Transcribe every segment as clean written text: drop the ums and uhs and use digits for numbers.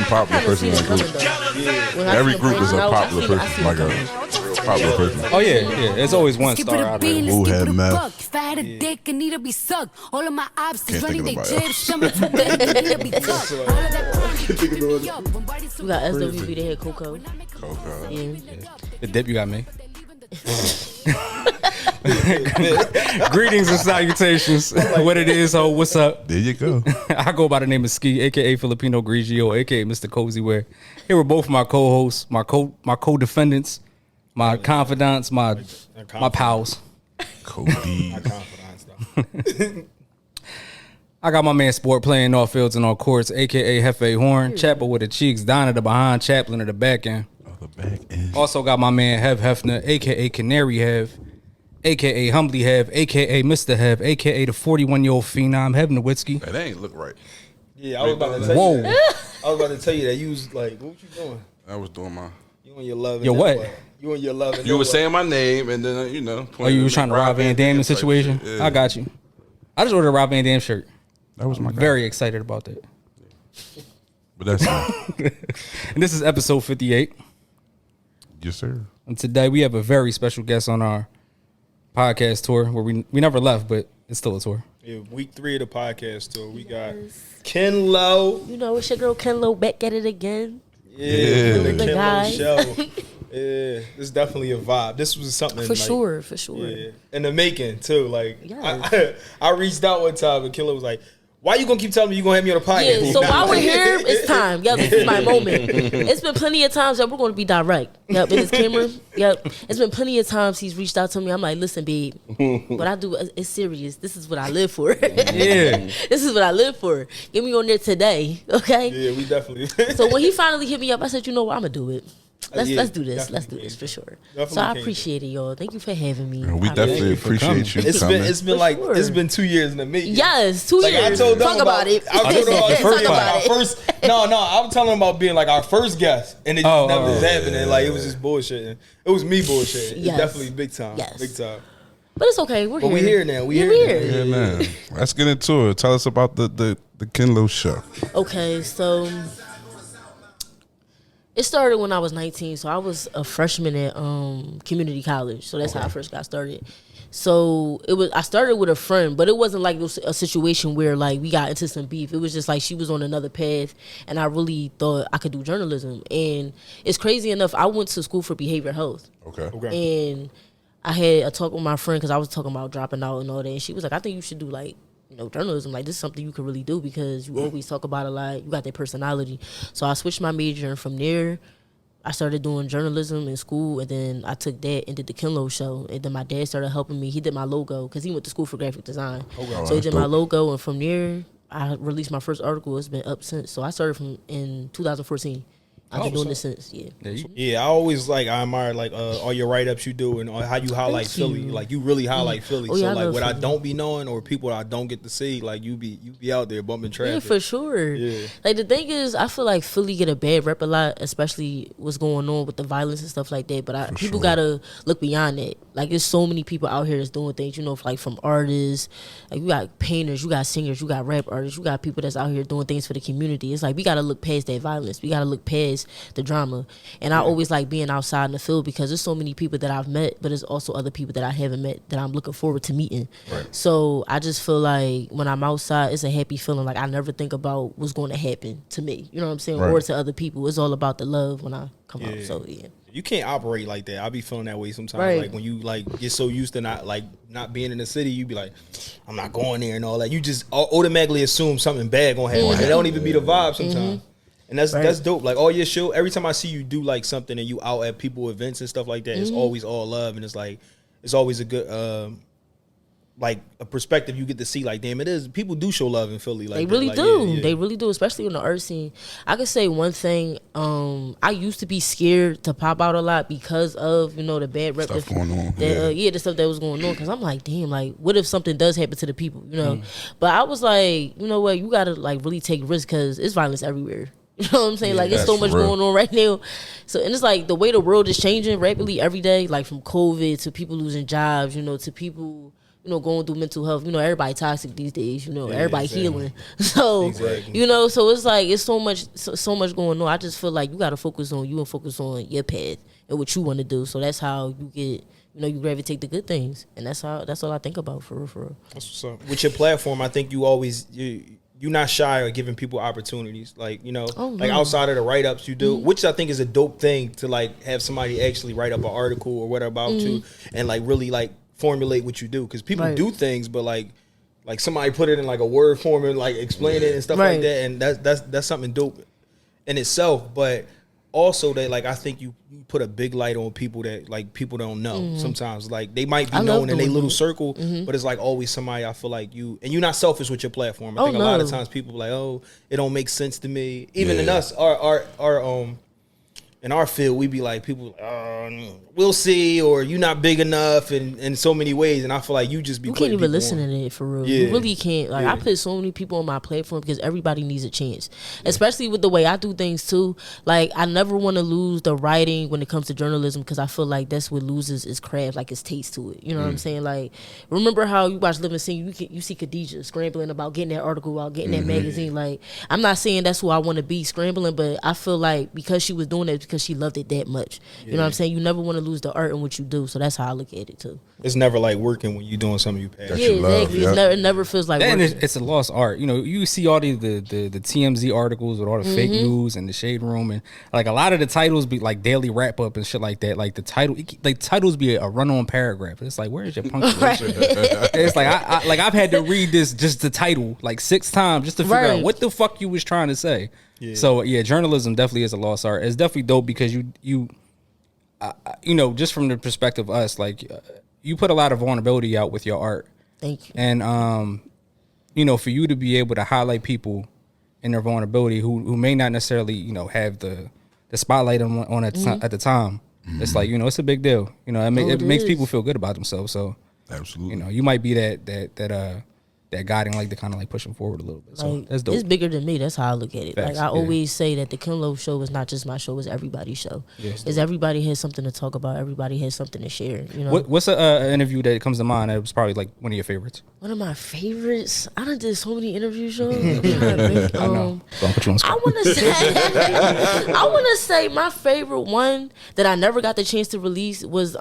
popular person in that group. Every group is a popular person, like a popular person. Oh yeah. It's always one star out there. Who had meth? Can't think of nobody. We got SWV, they had Coco. Yeah. The DIPP, you got me. Greetings and salutations. What it is, ho, what's up? There you go. I go by the name of Ski, aka Filipino Grigio, aka Mr. Cozy Wear. Here with both my co-hosts, my co-defendants, my confidants, my pals. Cody. My confidants, though. I got my man Sport playing off fields and on courts, aka Hefe Horn, Chapper with the cheeks, Don at the behind, Chaplin at the back end. The back end. Also got my man Hev Hefner, aka Canary Hev, aka Humbly Hev, aka Mr. Hev, aka the 41-year-old phenom Hev Nowitzki. That ain't look right. Yeah, I was about to tell Whoa. you that. I was about to tell you that you was like, what you doing? I was doing my. You and your love. Yo, what? You and your love. And You were saying my name, and then you know. Oh, you was trying to Rob Van Dam situation? Yeah. I got you. I just ordered a Rob Van Dam shirt. That was my guy. Very excited about that. But that's it. And this is episode 58. Yes, sir. And today we have a very special guest on our podcast tour where we never left, but it's still a tour. Yeah, week 3 of the podcast tour. We got KenLo. You know, it's your girl KenLo back at it again. Yeah, The the guy. KenLo show. Yeah, this is definitely a vibe. This was something For like, sure. Yeah, in the making too. Like, Yes. I reached out one time and KenLo was like, "Why you gonna keep telling me you gonna have me on the podcast?" Yeah, so while we're here, it's time. Yep, this is my moment. It's been plenty of times that we're going to be direct. Yep, in his camera. Yep, it's been plenty of times he's reached out to me. I'm like, listen, babe, what I do is serious. This is what I live for. Yeah. This is what I live for. Get me on there today, okay? Yeah, we definitely. So when he finally hit me up, I said, you know what, I'm gonna do it. Let's Yeah, do this. Let's do definitely this for sure. Definitely So I came appreciate it, y'all. Thank you for having me. We I definitely really- appreciate you It's coming. been For like sure. it's been 2 years in the making. Yes, 2 Like I years. told them Talk about it. I told them about Talk being about our it. first. No, I'm telling them about being like our first guest, and it just never was happening. Like it was just bullshitting. It was me bullshitting. It's Yes. definitely big time. Yes. Big time. But it's okay. We're But here. we here now. We Yeah, here. we now. Yeah, man. Let's get into it. Tell us about the KenLo show. Okay, so it started when I was 19. So I was a freshman at community college. So that's how I first got started. So I started with a friend, but it wasn't like it was a situation where like we got into some beef. It was just like she was on another path, and I really thought I could do journalism. And it's crazy enough, I went to school for behavioral health. Okay. And I had a talk with my friend because I was talking about dropping out and all that. And she was like, I think you should do like, journalism. Like this is something you could really do because you always talk about a lot. You got that personality. So I switched my major, and from there, I started doing journalism in school. And then I took that and did the KenLo show. And then my dad started helping me. He did my logo because he went to school for graphic design. So he did my logo, and from there, I released my first article. It's been up since. So I started in 2014. I've been doing this since, Yeah, I always I admire all your write ups you do and how you highlight Philly. Like you really highlight Philly. Oh, So yeah, I like love what I Philly. don't be knowing or people I don't get to see, like you be out there bumping traffic. Yeah, for sure. Yeah. Like the thing is, I feel like Philly get a bad rep a lot, especially what's going on with the violence and stuff like that. But people gotta look beyond that. Like there's so many people out here that's doing things, like from artists, like you got painters, you got singers, you got rap artists, you got people that's out here doing things for the community. It's like we gotta look past that violence. We gotta look past the drama. And I always like being outside in the field because there's so many people that I've met, but there's also other people that I haven't met that I'm looking forward to meeting. Right. So I just feel like when I'm outside, it's a happy feeling. Like I never think about what's going to happen to me. You know what I'm saying? Right. Or to other people. It's all about the love when I come out. So yeah. You can't operate like that. I be feeling that way sometimes. Right. Like when you get so used to not being in the city, you be like, I'm not going there and all that. You just automatically assume something bad gonna happen. And it don't even be the vibe sometimes. And that's dope. Like all your show, every time I see you do like something and you out at people events and stuff like that, it's always all love, and it's always a good like a perspective you get to see. Like damn, it is people do show love in Philly. Like They really like, do. yeah. They really do, especially in the art scene. I could say one thing. I used to be scared to pop out a lot because of the bad rep Stuff going on. the stuff that was going on. Because I'm like, damn, like what if something does happen to the people? But I was like, you know what? You gotta like really take risks because it's violence everywhere. You know what I'm saying? Like, it's so much going on right now. So, and it's like the way the world is changing rapidly every day, like from COVID to people losing jobs, to people, going through mental health. Everybody toxic these days. Everybody healing. So so it's like it's so much going on. I just feel like you got to focus on you and focus on your path and what you want to do. So that's how you get. You gravitate the good things, and that's all I think about for real. That's what's up. With your platform, I think you're not shy of giving people opportunities. Like, like outside of the write-ups you do, which I think is a dope thing to like have somebody actually write up an article or whatever about you and like really like formulate what you do. Because people do things, but like somebody put it in like a word form and like explain it and stuff like that. And that's something dope in itself. But also that like I think you put a big light on people that like people don't know sometimes. Like they might be known in their little circle, but it's like always somebody I feel like you're not selfish with your platform. I think a lot of times people are like, oh, it don't make sense to me. Even in us, our in our field, we be like, people, we'll see, or you not big enough in so many ways. And I feel like you just be. You can't even listen to it for real. Yeah. You really can't. Like I put so many people on my platform because everybody needs a chance, especially with the way I do things too. Like I never want to lose the writing when it comes to journalism because I feel like that's what loses its craft, like its taste to it. You know what I'm saying? Like remember how you watch Living Scene? You see Khadijah scrambling about getting that article out, getting that magazine. Like I'm not saying that's who I want to be scrambling, but I feel like because she was doing that because she loved it that much. You know what I'm saying? You never want to lose the art in what you do. So that's how I look at it too. It's never like working when you're doing something you passionate. Yeah, exactly. It never feels like and working. It's a lost art. You see all the TMZ articles with all the fake news and the shade room and like a lot of the titles be like daily wrap up and shit like that. Like the titles be a run on paragraph. It's like where's your punctuation? It's like I've had to read this just the title like 6 times just to figure out what the fuck you was trying to say. Yeah. So journalism definitely is a lost art. It's definitely dope because you just from the perspective of us, like you put a lot of vulnerability out with your art. Thank you. And for you to be able to highlight people in their vulnerability who may not necessarily have the spotlight on at the time, it's like it's a big deal. It makes people feel good about themselves. So absolutely, you might be that guiding light to kind of like push them forward a little bit. So that's dope. It's bigger than me. That's how I look at it. Facts, like I always say that the KenLo show is not just my show; it's everybody's show. Yes, everybody has something to talk about. Everybody has something to share. What's an interview that comes to mind that was probably like one of your favorites? One of my favorites. I done did so many interview shows. I know. Don't put you on spot. I want to say my favorite one that I never got the chance to release was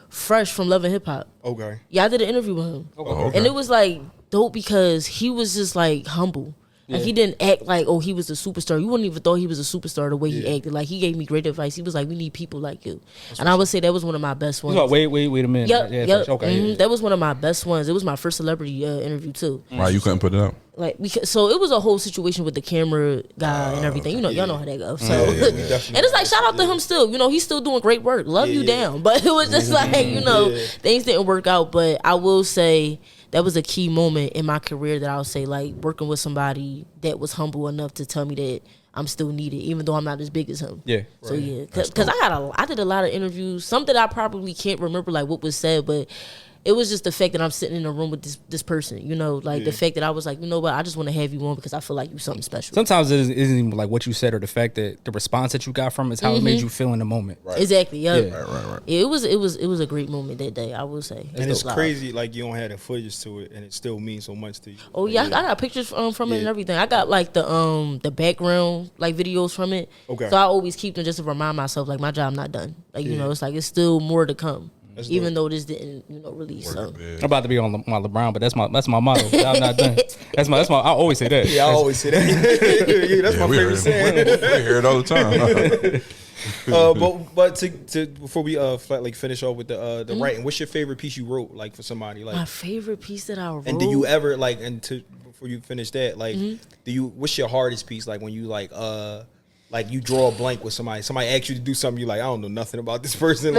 Fresh from Love and Hip Hop. Okay. Yeah, I did an interview with him, and it was like dope because he was just like humble. Like he didn't act like he was a superstar. You wouldn't even thought he was a superstar the way he acted. Like he gave me great advice. He was like, we need people like you. And I would say that was one of my best ones. Wait a minute. Yep. Okay. That was one of my best ones. It was my first celebrity interview too. Why you couldn't put it up? Like so it was a whole situation with the camera guy and everything. Y'all know how that goes. So and it's like shout out to him still. He's still doing great work. Love you down. But it was just like, things didn't work out. But I will say that was a key moment in my career that I would say like working with somebody that was humble enough to tell me that I'm still needed, even though I'm not as big as him. Yeah. So because I did a lot of interviews. Some that I probably can't remember like what was said, but it was just the fact that I'm sitting in a room with this person, the fact that I was like, you know what, I just want to have you on because I feel like you're something special. Sometimes it isn't even like what you said or the fact that the response that you got from it is how it made you feel in the moment. Right. Exactly. Yep. Yeah. Right. Yeah, it was a great moment that day, I will say. It's crazy, like you don't have the footage to it, and it still means so much to you. Oh yeah, I got pictures from it and everything. I got like the background like videos from it. Okay. So I always keep them just to remind myself like my job not done. Like it's like it's still more to come. That's even dope. Though this didn't, release. So. I'm about to be on my LeBron, but that's my motto. I'm not done. That's my. I always say that. Yeah, I always say that. That's my favorite saying. We hear it all the time. But to before we finish off with the writing, what's your favorite piece you wrote like for somebody like my favorite piece that I wrote? And do you ever before you finish that what's your hardest piece like when you like you draw a blank with somebody asks you to do something, you like, I don't know nothing about this person.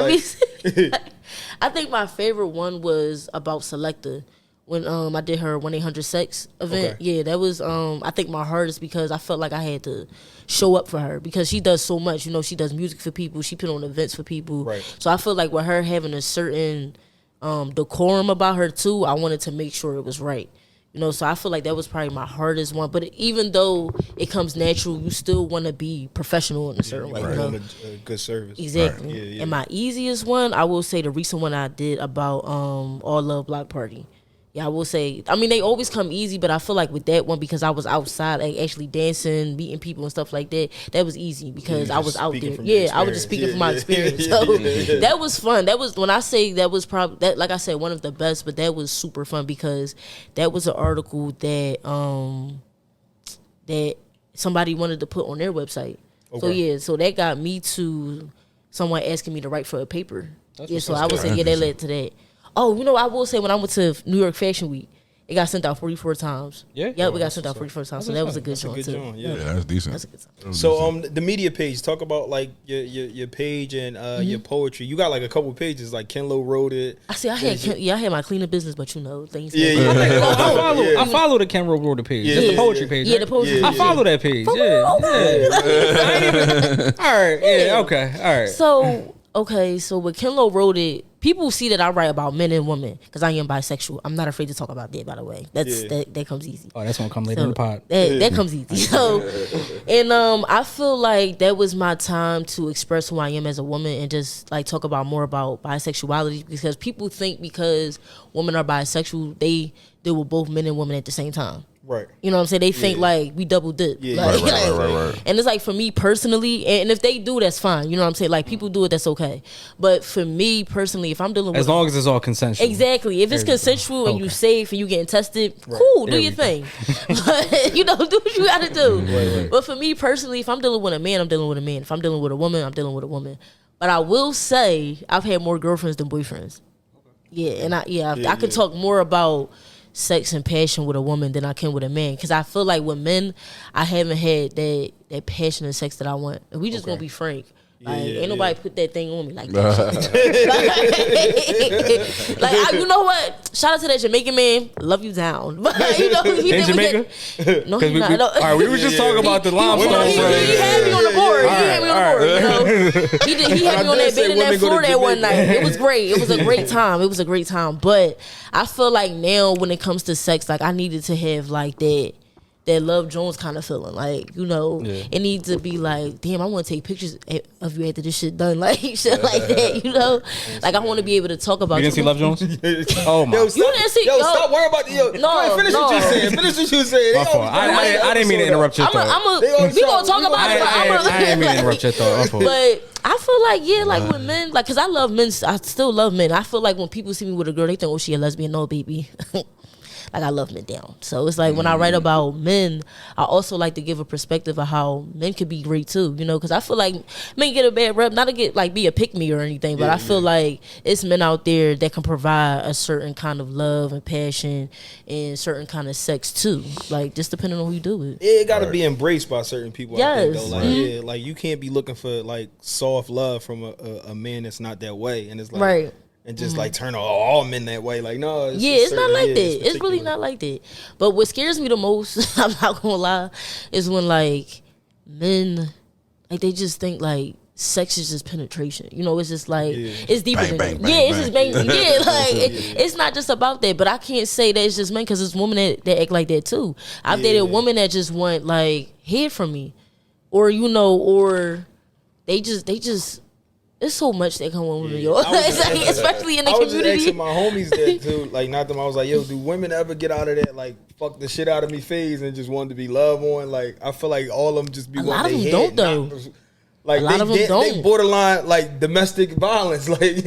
I think my favorite one was about Selecta when I did her 1-800-SEX event. Okay. Yeah, that was I think my hardest because I felt like I had to show up for her because she does so much. She does music for people. She put on events for people. Right. So I feel like with her having a certain decorum about her too, I wanted to make sure it was right. You know, so I feel like that was probably my hardest one. But even though it comes natural, you still want to be professional in a certain way. Right. You know? A good service. Exactly. Right. Yeah. And my easiest one, I will say the recent one I did about All Love Block Party. Yeah, I will say, I mean, they always come easy, but I feel like with that one, because I was outside, like actually dancing, meeting people and stuff like that, that was easy because I was out there. Yeah, I was just speaking from my experience. So that was fun. That was, when I say that was probably, that, like I said, one of the best, but that was super fun because that was an article that, that somebody wanted to put on their website. Okay. So yeah, so that got me to someone asking me to write for a paper. Yeah, so I would say, yeah, that led to that. Oh, you know, I will say when I went to New York Fashion Week, it got sent out 44 times. Yeah? Yeah, we got sent out 44 times. So that was a good joint, too. Yeah, that's decent. That's a good time. So, the media page, talk about, like, your page and your poetry. You got, like, a couple pages, like, KenLo wrote it. I see, I had my cleaning business, but, you know, things. I follow the KenLo wrote the page. Yeah, Just the poetry page. Yeah, the poetry page. I follow that page. All right, okay, all right. So, okay, so with KenLo wrote it, people see that I write about men and women because I am bisexual. I'm not afraid to talk about that, by the way. That comes easy. Oh, that's gonna come later in the pod. That comes easy. So, and I feel like that was my time to express who I am as a woman and just like talk about more about bisexuality because people think because women are bisexual, they deal with both men and women at the same time. Right. You know what I'm saying? They think like we double dip. Yeah. Like, Right. And it's like for me personally, and if they do, that's fine. You know what I'm saying? Like people do it, that's okay. But for me personally, if I'm dealing with, as long as it's all consensual. Exactly. If it's consensual and you safe and you getting tested, cool, do your thing. But you know, do what you gotta do. Right. But for me personally, if I'm dealing with a man, I'm dealing with a man. If I'm dealing with a woman, I'm dealing with a woman. But I will say I've had more girlfriends than boyfriends. Yeah, and I could talk more about sex and passion with a woman than I can with a man because I feel like with men I haven't had that passion and sex that I want. And we just gonna be frank. Like ain't nobody put that thing on me like that. You know what? Shout out to that Jamaican man. Love you down. But you know he in Jamaica? No, he's not. All right, we were just talking about the limestone. He had me on the board. He had me on the board. You know? He had me on that bed in that floor that one night. It was great. It was a great time. It was a great time. But I feel like now when it comes to sex, like I needed to have like that Love Jones kind of feeling. Like, you know, it needs to be like, damn, I want to take pictures of you after this shit done. Like, shit like that, you know? Like, I want to be able to talk about you. Didn't see Love Jones? Oh, my. You didn't see, stop worrying about finish what you said. Finish what you said. I didn't mean to interrupt your thought. We going to talk about it. I didn't mean to interrupt your thought. But I feel like, like with men, like, because I love men, I still love men. I feel like when people see me with a girl, they think, oh, she a lesbian. No, baby. Like I love men down. So it's like when I write about men, I also like to give a perspective of how men could be great too, you know, because I feel like men get a bad rep, not to get like be a pick me or anything, but I feel like it's men out there that can provide a certain kind of love and passion and certain kind of sex too, like just depending on who you do it. It got to be embraced by certain people. I think, though. Like, like you can't be looking for like soft love from a man that's not that way, and it's like and just like turn all men that way. Like, no. It's not like that. It's really not like that. But what scares me the most, I'm not going to lie, is when like men, like they just think like sex is just penetration. You know, it's just like, it's deeper than that. It's just bang. It's not just about that. But I can't say that it's just men because it's women that act like that too. I've dated women that just want like head from me. Or, you know, or they just it's so much that come on with New York, especially in the community. I was just asking my homies that too, like not them. I was like, yo, do women ever get out of that like fuck the shit out of me phase and just want to be loved on? Like I feel like all of them just be. A lot of them don't though. Like they borderline like domestic violence. Like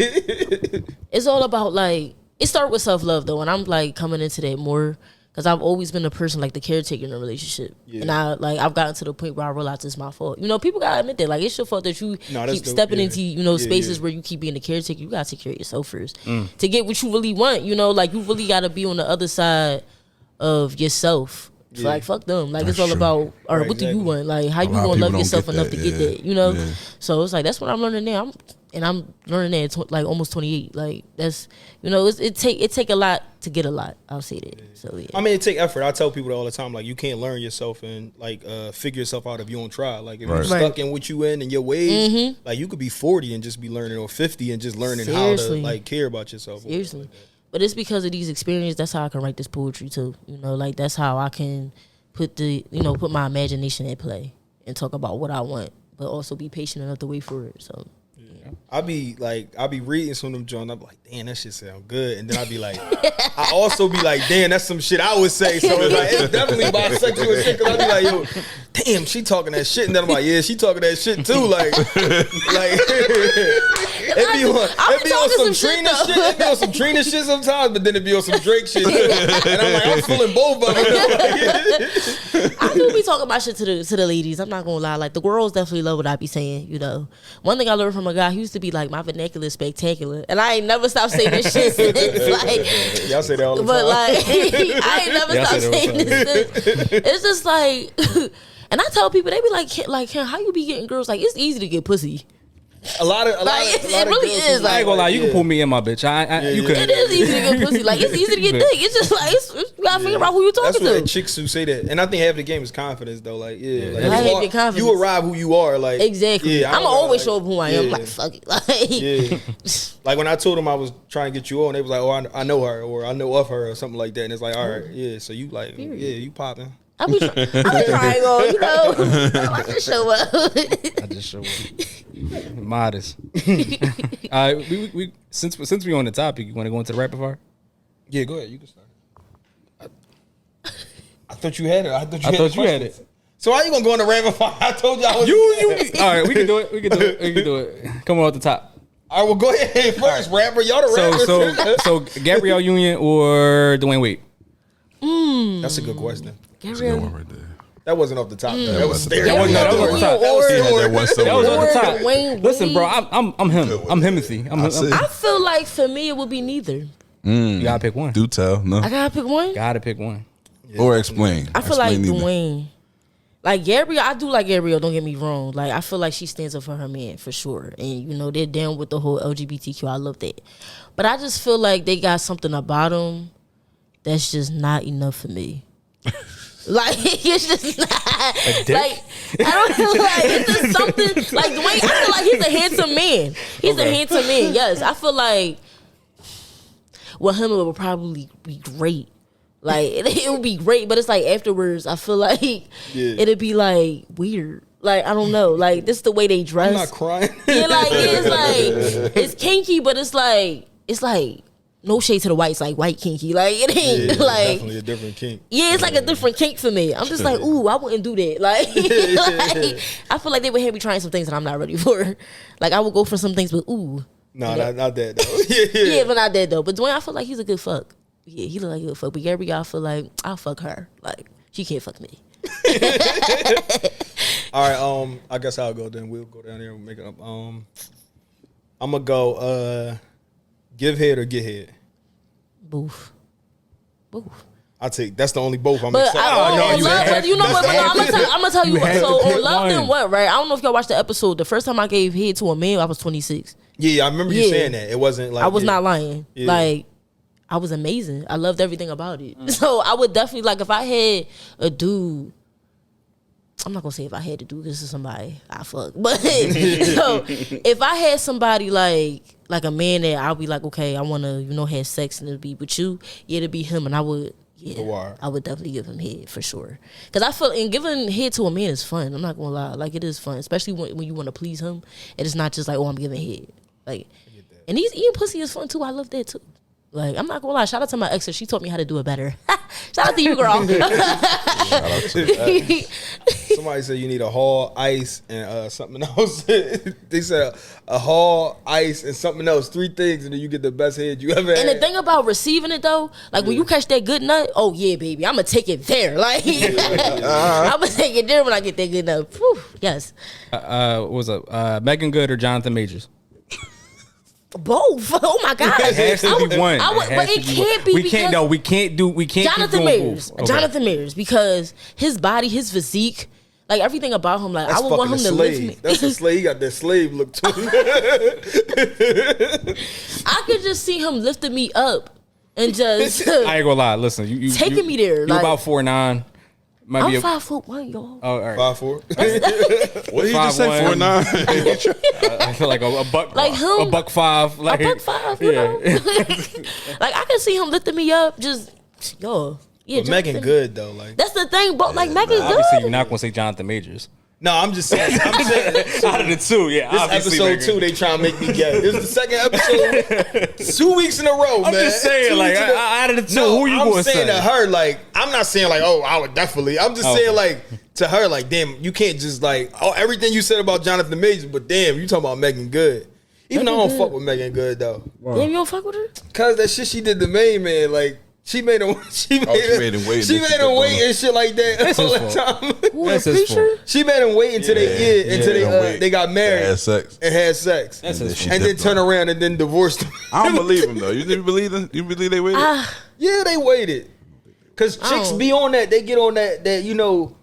it's all about like it started with self love though, and I'm like coming into that more. Because I've always been a person like the caretaker in a relationship. And I've gotten to the point where I realize it's my fault. You know, people gotta admit that. Like it's your fault that you keep stepping into, you know, spaces where you keep being the caretaker. You gotta take care of yourself first. To get what you really want, you know, like you really gotta be on the other side of yourself. So like fuck them. Like that's it's all about what do you want? Like how you gonna love yourself enough to get that, you know? So it's like that's what I'm learning now. I'm learning that at like almost 28. Like that's, you know, it take a lot to get a lot. I'll say that. So yeah. I mean, it take effort. I tell people that all the time. Like you can't learn yourself and like figure yourself out if you don't try. Like if you're stuck in what you in and your ways, like you could be 40 and just be learning, or 50 and just learning how to like care about yourself. Seriously. But it's because of these experiences. That's how I can write this poetry too. You know, like that's how I can put my imagination at play and talk about what I want, but also be patient enough to wait for it. So. I be reading some of them joints. I'm like, damn, that shit sound good. And then I be like, I also be like, damn, that's some shit I would say. So it's like, it's definitely bisexual and shit. Cause I be like, yo, damn, she talking that shit. And then I'm like, yeah, she talking that shit too. Like it be on some Trina shit. It be on some Trina shit sometimes, but then it be on some Drake shit too. And I'm like, I'm feeling both of them. I do be talking about shit to the ladies. I'm not gonna lie. Like the girls definitely love what I be saying. You know, one thing I learned from a guy, he used to be like, my vernacular is spectacular, and I ain't never stopped saying this shit since. Like, y'all say that all the time. But like, I ain't never stopped saying this since. It's just like, and I tell people, they be like, Ken, how you be getting girls? Like, it's easy to get pussy. A lot of it really is. I ain't gonna lie, you can pull me in my bitch. You could. It is easy to get pussy. Like it's easy to get dick. It's just like you gotta figure out who you talking to. That's what chicks who say that, and I think half the game is confidence though. Like like, I hate the confidence. You arrive who you are. Like exactly. I'm always show up who I am. Like fuck it. Like when I told them I was trying to get you on, they was like, oh, I know her, or I know of her, or something like that, and it's like, all right, so you like, you popping. I be trying on, you know. I just show up. Modest. We since we on the topic, you want to go into the rapid fire? Yeah, go ahead. You can start. I thought you had it. I thought you had it. So how you gonna go in the rapid fire? I told you I was. All right, we can do it. We can do it. Come on at the top. All right, well, go ahead first, rapper. Y'all the rappers. So Gabrielle Union or Dwayne Wade? That's a good question. That's a good one right there. That wasn't off the top. That was off the top. That was off the top. Listen, bro, I'm him. I'm Himothy. I feel like for me it would be neither. You gotta pick one. Do tell. No. I gotta pick one. Gotta pick one. Or explain. I feel like Dwayne. Like Gabrielle, I do like Gabrielle, don't get me wrong. Like I feel like she stands up for her man for sure. And you know, they're down with the whole LGBTQ. I love that. But I just feel like they got something about them that's just not enough for me. Like it's just not like I don't feel like it's just something like Dwayne. I feel like he's a handsome man. He's a handsome man. Yes, I feel like him would probably be great. Like it would be great, but it's like afterwards, I feel like it'd be like weird. Like I don't know. Like this is the way they dress. I'm not crying. Yeah, like it's like it's kinky, but it's like no shade to the whites, like white kinky. Like it ain't like definitely a different kink. Yeah, it's like a different kink for me. I'm just like, ooh, I wouldn't do that. Like, I feel like they would have me trying some things that I'm not ready for. Like I would go for some things, but ooh. No, not that though. Yeah, but not that though. But Dwayne, I feel like he's a good fuck. Yeah, he look like a good fuck. But Gabrielle, I feel like I'll fuck her. Like she can't fuck me. All right, I guess I'll go then. We'll go down there and make it up. I'm gonna go give head or get head. Boof. I take that's the only both I'm but excited. I'm gonna tell you what. So on Love Then What, right? I don't know if y'all watched the episode. The first time I gave head to a man, I was 26. Yeah, I remember you saying that. It wasn't like I was not lying. Yeah. Like I was amazing. I loved everything about it. So I would definitely like if I had a dude. I'm not gonna say if I had to do this to somebody I fuck, but so if I had somebody like a man that I'll be like, okay, I wanna have sex and it'll be with you, it'd be him, and I would I would definitely give him head for sure, because I feel and giving head to a man is fun. I'm not gonna lie, like it is fun, especially when you want to please him. And it's not just like, oh, I'm giving head, like, and eating pussy is fun too. I love that too. Like, I'm not gonna lie. Shout out to my ex. She taught me how to do it better. Shout out to you, girl. Shout out to that. Somebody said you need a hall, ice, and something else. They said a hall, ice, and something else. 3 things, and then you get the best head you ever had. And the thing about receiving it, though, like when you catch that good nut, oh, yeah, baby, I'm going to take it there. Like, I'm going to take it there when I get that good nut. Whew, yes. What was up? Megan Good or Jonathan Majors? Both. Oh my God. It has to be one. But it can't be. We can't. No, we can't. Jonathan Majors. Okay. Jonathan Majors, because his body, his physique, like everything about him, like that's I would want him to lift me. That's a slave. He got that slave look to him. I could just see him lifting me up and just. I ain't gonna lie. Listen, you taking me there. You like, about 4'9". Might I'm 5'1", y'all. Oh, all right. 5'4". What did you just say? 5'1". 4'9". I feel like a buck, Like him. a $1.05. Like, A $1.05, you know? Like, I can see him lifting me up, just, yo. Yeah, But Megan good, though. Like, That's the thing, bro. Like, Megan good. obviously, you're not gonna say Jonathan Majors. no, I'm just saying. Out of the two, yeah. This obviously episode 2, they trying to make me gay. This is the second episode. 2 weeks in a row, I'm man. just saying, 2 like, weeks in a- out of the two, No, who you I'm gonna saying say? to her, like, I'm not saying like, oh, I would definitely. I'm just saying like to her, like, damn, you can't just like, oh, everything you said about Jonathan Majors, but damn, you talking about Megan Good. Even though I don't fuck with Megan Good though, Damn, you don't fuck with her? cause that shit she did to main man, like. She made him. She made him wait. She made him wait and shit like that all the time. Who, That's the his preacher? fault. She made him wait until they got married Had sex. and had sex, That's his and then turn around and then divorced him. I don't believe him though. You didn't believe them? You believe they waited? Yeah, they waited. Cause chicks be on that. They get on that you know.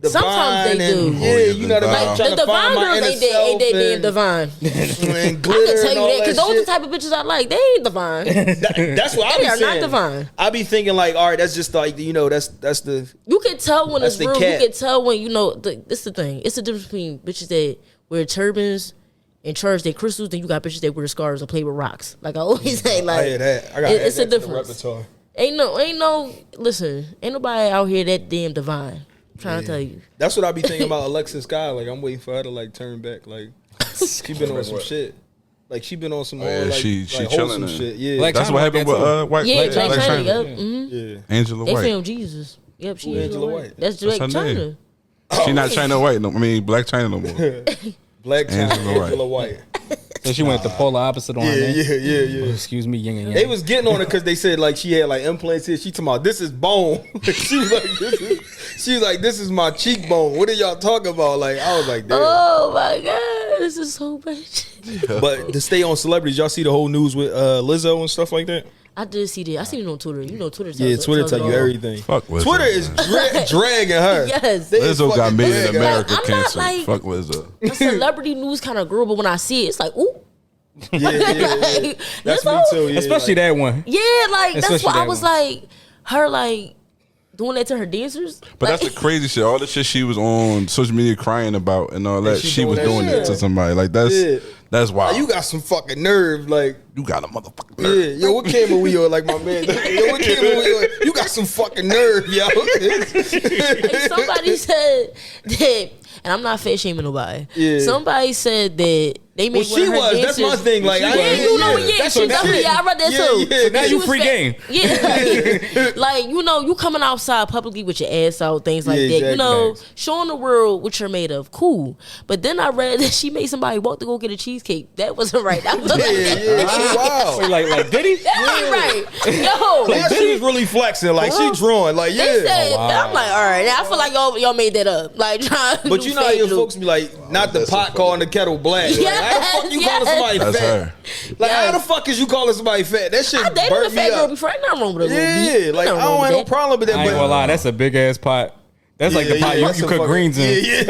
Sometimes they do. Yeah, you know, Like, trying The to find Divine my girls inner ain't that damn self divine. and I glitter can tell and you all that because those are shit. the type of bitches I like. They ain't divine. That's what I They be are saying. not divine. I be thinking like, all right, that's just like you know, that's the You can tell when That's it's the real. cat. You can tell when you know. This the thing. It's the difference between bitches that wear turbans and charge their crystals. Then you got bitches that wear scarves or play with rocks. Like I always say, like I hear that. I got it's a that to the difference. repertoire. Ain't no. Listen, ain't nobody out here that damn divine. I'm trying to tell you. That's what I be thinking about Alexis Sky. Like I'm waiting for her to like turn back. Like she been on some shit. Like she been on some more yeah, like, she like chilling wholesome in. shit. Yeah, Like, That's China what like happened that with too. White. Yeah, Black Black China. China. Yep. yeah. Angela They White. filmed Jesus. Yep, she Angela White. White? That's That's Black her name. China. She not China White. No, I mean Black China no more. Black China, Angela White. Angela White. So she went the polar opposite on her name. Yeah. Excuse me, yin and yang. They was getting on her because they said like she had like implants here. She talking about this is bone. She was like, this is my cheekbone. What are y'all talking about? Like I was like, damn. Oh my god, this is so bad. But to stay on celebrities, y'all see the whole news with Lizzo and stuff like that? I did see that. I seen it on Twitter. You know, Twitter. Yeah, Twitter tell you everything. Fuck Lizzo. Twitter is dragging her. Yes. They Lizzo got fucking made in dragging her. America Like, I'm not canceled. like- Fuck Lizzo. A celebrity news kind of girl, but when I see it, it's like, ooh. Yeah. Like, That's Lizzo? me too. Yeah, Especially like, that one. Yeah, like that's Especially why I that was one. like, her like doing that to her dancers. But like, that's the crazy shit. All the shit she was on social media crying about and all that. she She doing was that doing shit. it to somebody. Like that's Yeah. wild. like, you got some fucking nerve. Like, You got a motherfucking yeah, nerve. yo, what camera we on? Like my man. Yo, what camera we on? You got some fucking nerve, yo. like, somebody said that, and I'm not fat shaming nobody. Yeah. Somebody said that they made Well, one she of her was. dancers. That's my thing. Like, I Yeah, you know, yeah, that's she her definitely. shit. Yeah, I read that too. Yeah, Now She you was free fat. game. Yeah, like you know, you coming outside publicly with your ass out, things like Yeah, that. You exactly. know, showing the world what you're made of. Cool, but then I read that she made somebody walk to go get a cheesecake. That wasn't right. That was She wild. Like did he? that ain't right. Yo, Yeah, she was really flexing. Like she drawing. Like they yeah. said. I'm like, all right. Now I feel like y'all made that up. Like trying. to But do you know how fake your news. folks be like, not the pot calling the kettle black. Like, how the fuck you calling somebody That's fat? her. Like how Yes. the fuck is you calling somebody fat? That shit I dated a burnt me fat girl up. before. Ain't nothing wrong with a little Yeah, beat. like I Ain't nothing wrong don't have with no that. problem with that. I ain't but- gonna lie, that's a big ass pot. That's like the pot that's you a cook fucking- greens in. Yeah.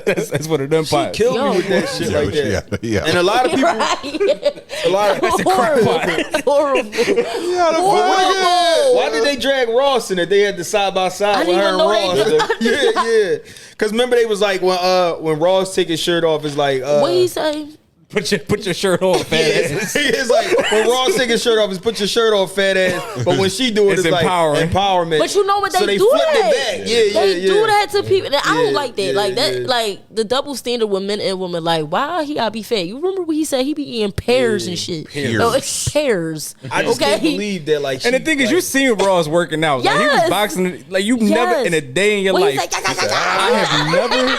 That's what it done She pot. killed Yo. me with that shit like Yeah, that. yeah. And a lot of people, Right. a lot of That's a crack pot. Horrible. Horrible. Why did they drag Ross in it? They had the side by I side with didn't her even and know Ross. Yeah. Because remember they was like when Ross take his shirt off, it's like What he say? Put your shirt on, fat ass. it's like when Ross take his shirt off, it's put your shirt on, fat ass. But when she do it, It's it's like empowering. empowerment. But you know what So they they do flipped that. it back. Yeah, They do that to people. And I Yeah, don't like that. yeah, Like that. yeah. Like the double standard with men and women. Like why he gotta be fat? You remember what he said? He be eating pears and shit. Pears. No, it's pears. I just can't believe that. Like, And the thing is, you seen Ross working out. Like he was Yes. boxing. Like you never in a day in your When life. he's like, I have never.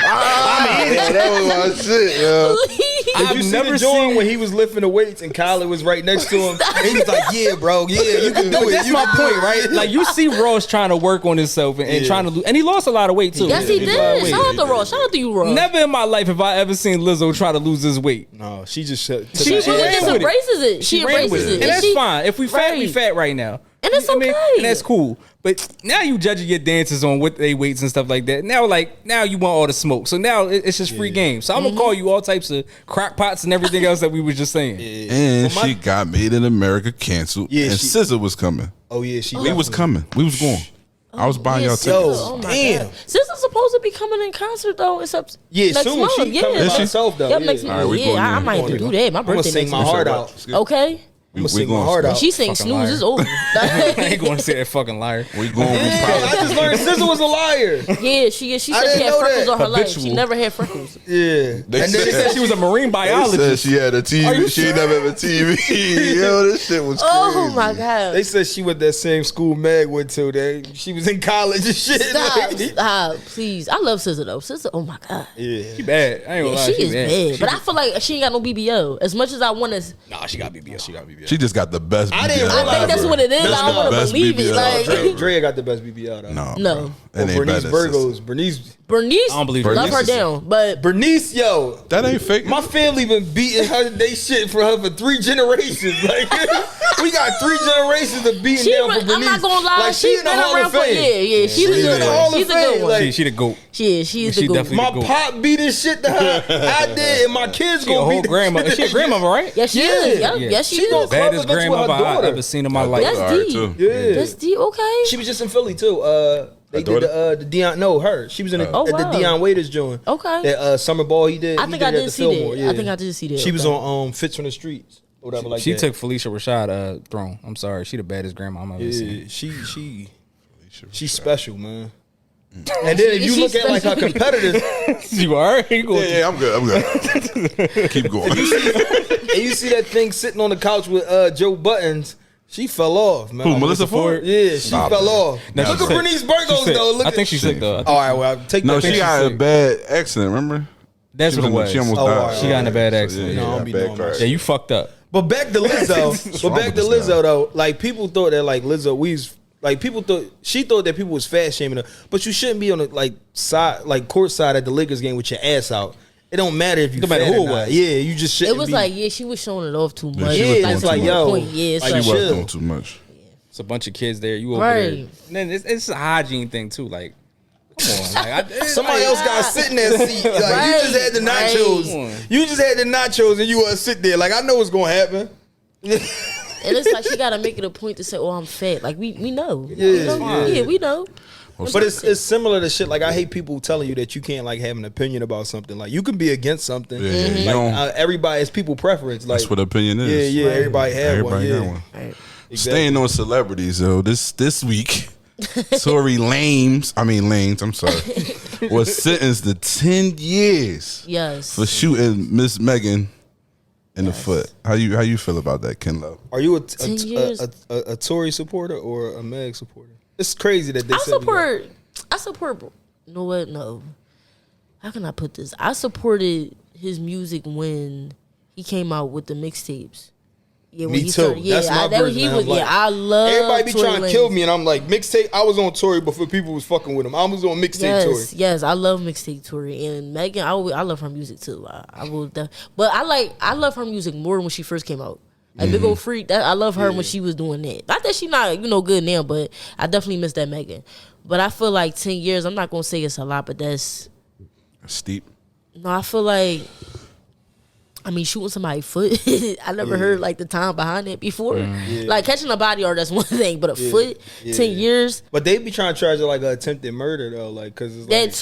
That was my shit, yo. I've you see never the joint seen. when he was lifting the weights and Kylie was right next to him. And he was like, "Yeah, bro, yeah, you can do But it." that's You my can do point, it." right? Like you see Ross trying to work on himself and Yeah. trying to lose, and he lost a lot of weight too. yes, he lost a lot of did. weight. Shout out to Ross. Shout out to you, Ross. Never in my life have I ever seen Lizzo try to lose his weight. No, she just took She that really ran just with it. embraces it. She ran embraces with it. and that's she- fine. If we fat, we Right. fat right now. And it's You know what I mean? okay. And that's cool. But now you judging your dancers on what they weights and stuff like that. Now you want all the smoke. So now it's just free game. So I'm gonna call you all types of crack pots and everything else that we was just saying. And Well, my- she got Made in America canceled. Yeah, and she- SZA was coming. Oh yeah, she. We was coming. We was going. I was buying y'all tickets. Oh my damn. God. SZA's supposed to be coming in concert though. It's up next soon month. she coming by herself though. Yep, next month. I might have to do that. My birthday. I'm gonna sing my heart out. Okay. I'm gonna sing my heart out. She sang snooze, it's over. I ain't going to say that fucking liar. We going. I just learned SZA was a liar. Yeah, she said she had freckles on her life. She never had freckles. Yeah, and then she said she was a marine biologist. They said she had a TV. She never had a TV. Yo, this shit was crazy. Oh my god. They said she went that same school Meg went to. She was in college and shit. Stop, please. I love SZA though. SZA, oh my god. Yeah, she bad. I ain't gonna lie. She is bad. But I feel like she ain't got no BBL. As much as I want to. Nah, she got BBL. She just got the best. I think that's what it is. I don't want to believe it. Like Dre got the best BBL though. No. Bernice Burgos. Bernice, I don't believe love her down, but Bernice, yo, that ain't fake. My family been beating her. They shit for her for 3 generations. Like we got 3 generations of beating down for Bernice. I'm not gonna lie, like she in the Hall of Fame. Yeah, she's a good one. Like, she the GOAT. She's the GOAT. My pop beat this shit to her. I did, and my kids gonna beat grandma. She a grandmother, right? Yeah, she is. Yes, she is. Baddest grandmother I've ever seen in my life. That's D. Yeah, that's D. Okay. She was just in Philly too. They did the Dion. No, her. She was in the Dion Waiters joint. Okay. That summer ball he did. I think I did see that. Yeah. I think I did see that. She was on Fits from the Streets. Or whatever like she that. took Felicia Rashad throne. I'm sorry. She the baddest grandma I've ever seen. She's special, man. And then if you look at like her competitors, you are. Yeah, I'm good. Keep going. And you see that thing sitting on the couch with Joe Buttons. She fell off, man. Who, Melissa Ford? Yeah, she fell off. No, look at Bernice Burgos though. I think she's sick though. All right, well, take that. No, she got a bad accident. Remember? That's what it was. She almost died. She got in a bad accident. Yeah, you fucked up. But back to Lizzo. Though, like people thought that like Lizzo, she thought that people was fat shaming her, but you shouldn't be on the like side, like court side at the Lakers game with your ass out. It don't matter if you. No matter who it was. Yeah, you just shouldn't. It was like she was showing it off too much. Yeah, it's like yo, it's she was doing too much. It's a bunch of kids there. You over there. And then it's a hygiene thing too. Like, come on, like, somebody else got to sit in that seat. Like you just had the nachos. You just had the nachos, and you want to sit there. Like I know what's gonna happen. And it's like she got to make it a point to say, "Oh, I'm fat." Like we know. Yeah, we know. But it's similar to shit. Like I hate people telling you that you can't like have an opinion about something. Like you can be against something. Yeah, like, everybody, it's people preference. Like that's what opinion is. Yeah. Everybody have one. Yeah. Got one. Right. Exactly. Staying on celebrities though. This week, Tory Lanez, I'm sorry, was sentenced to 10 years. Yes. For shooting Miss Megan in the foot. How you feel about that, KenLo? Are you a Tory supporter or a Meg supporter? It's crazy that they I support. You know what? No. How can I put this? I supported his music when he came out with the mixtapes. Yeah, me too. That's my version. I love. Everybody be Tory trying to kill me, and I'm like mixtape. I was on Tory before people was fucking with him. I was on mixtape Tory. Yes, I love mixtape Tory and Megan. I love her music too. I will, but I love her music more when she first came out. Like Big Ol' Freak, I love her when she was doing that. Not that she not good now, but I definitely miss that Megan. But I feel like 10 years. I'm not gonna say it's a lot, but that's steep. No, I feel like. Shooting somebody's foot. I never heard like the time behind it before. Like catching a body or that's one thing, but a foot, 10 years. But they be trying to charge it like an attempted murder though, like because it's that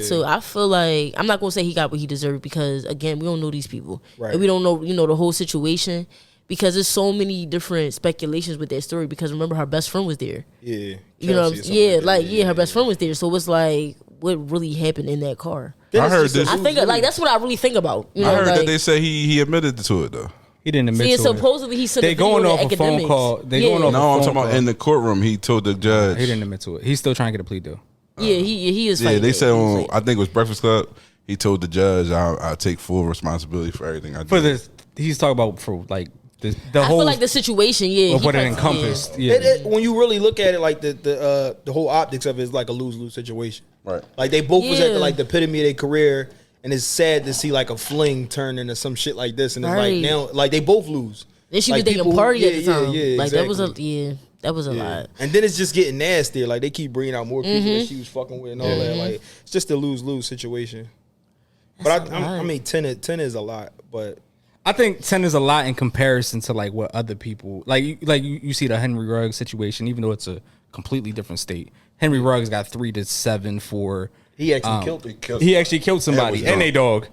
too. I feel like I'm not gonna say he got what he deserved because again we don't know these people, and we don't know the whole situation because there's so many different speculations with that story. Because remember her best friend was there. Yeah, her best friend was there. So it's like what really happened in that car. I heard this. I think like that's what I really think about. I heard that they say he admitted to it though. He didn't admit to it. Supposedly he said they going off a phone call. I'm talking about in the courtroom. He told the judge he didn't admit to it. He's still trying to get a plea deal. Yeah, he is. Yeah, they said on I think it was Breakfast Club. He told the judge, "I take full responsibility for everything I did." For this, he's talking about for like the whole. I feel like the situation, of what it encompassed. When you really look at it, like the whole optics of it is like a lose-lose situation. Right. Like they both was at the epitome of their career, and it's sad to see like a fling turn into some shit like this, and it's like now like they both lose. Then she was dating party at the time. Yeah, like exactly. that was a lot. And then it's just getting nastier. Like they keep bringing out more people that she was fucking with and all that. Like it's just a lose-lose situation. But I mean 10 is a lot, but I think 10 is a lot in comparison to like what other people like you see the Henry Ruggs situation, even though it's a completely different state. Henry Ruggs got 3 to 7 for. He actually killed. He actually killed somebody and a dog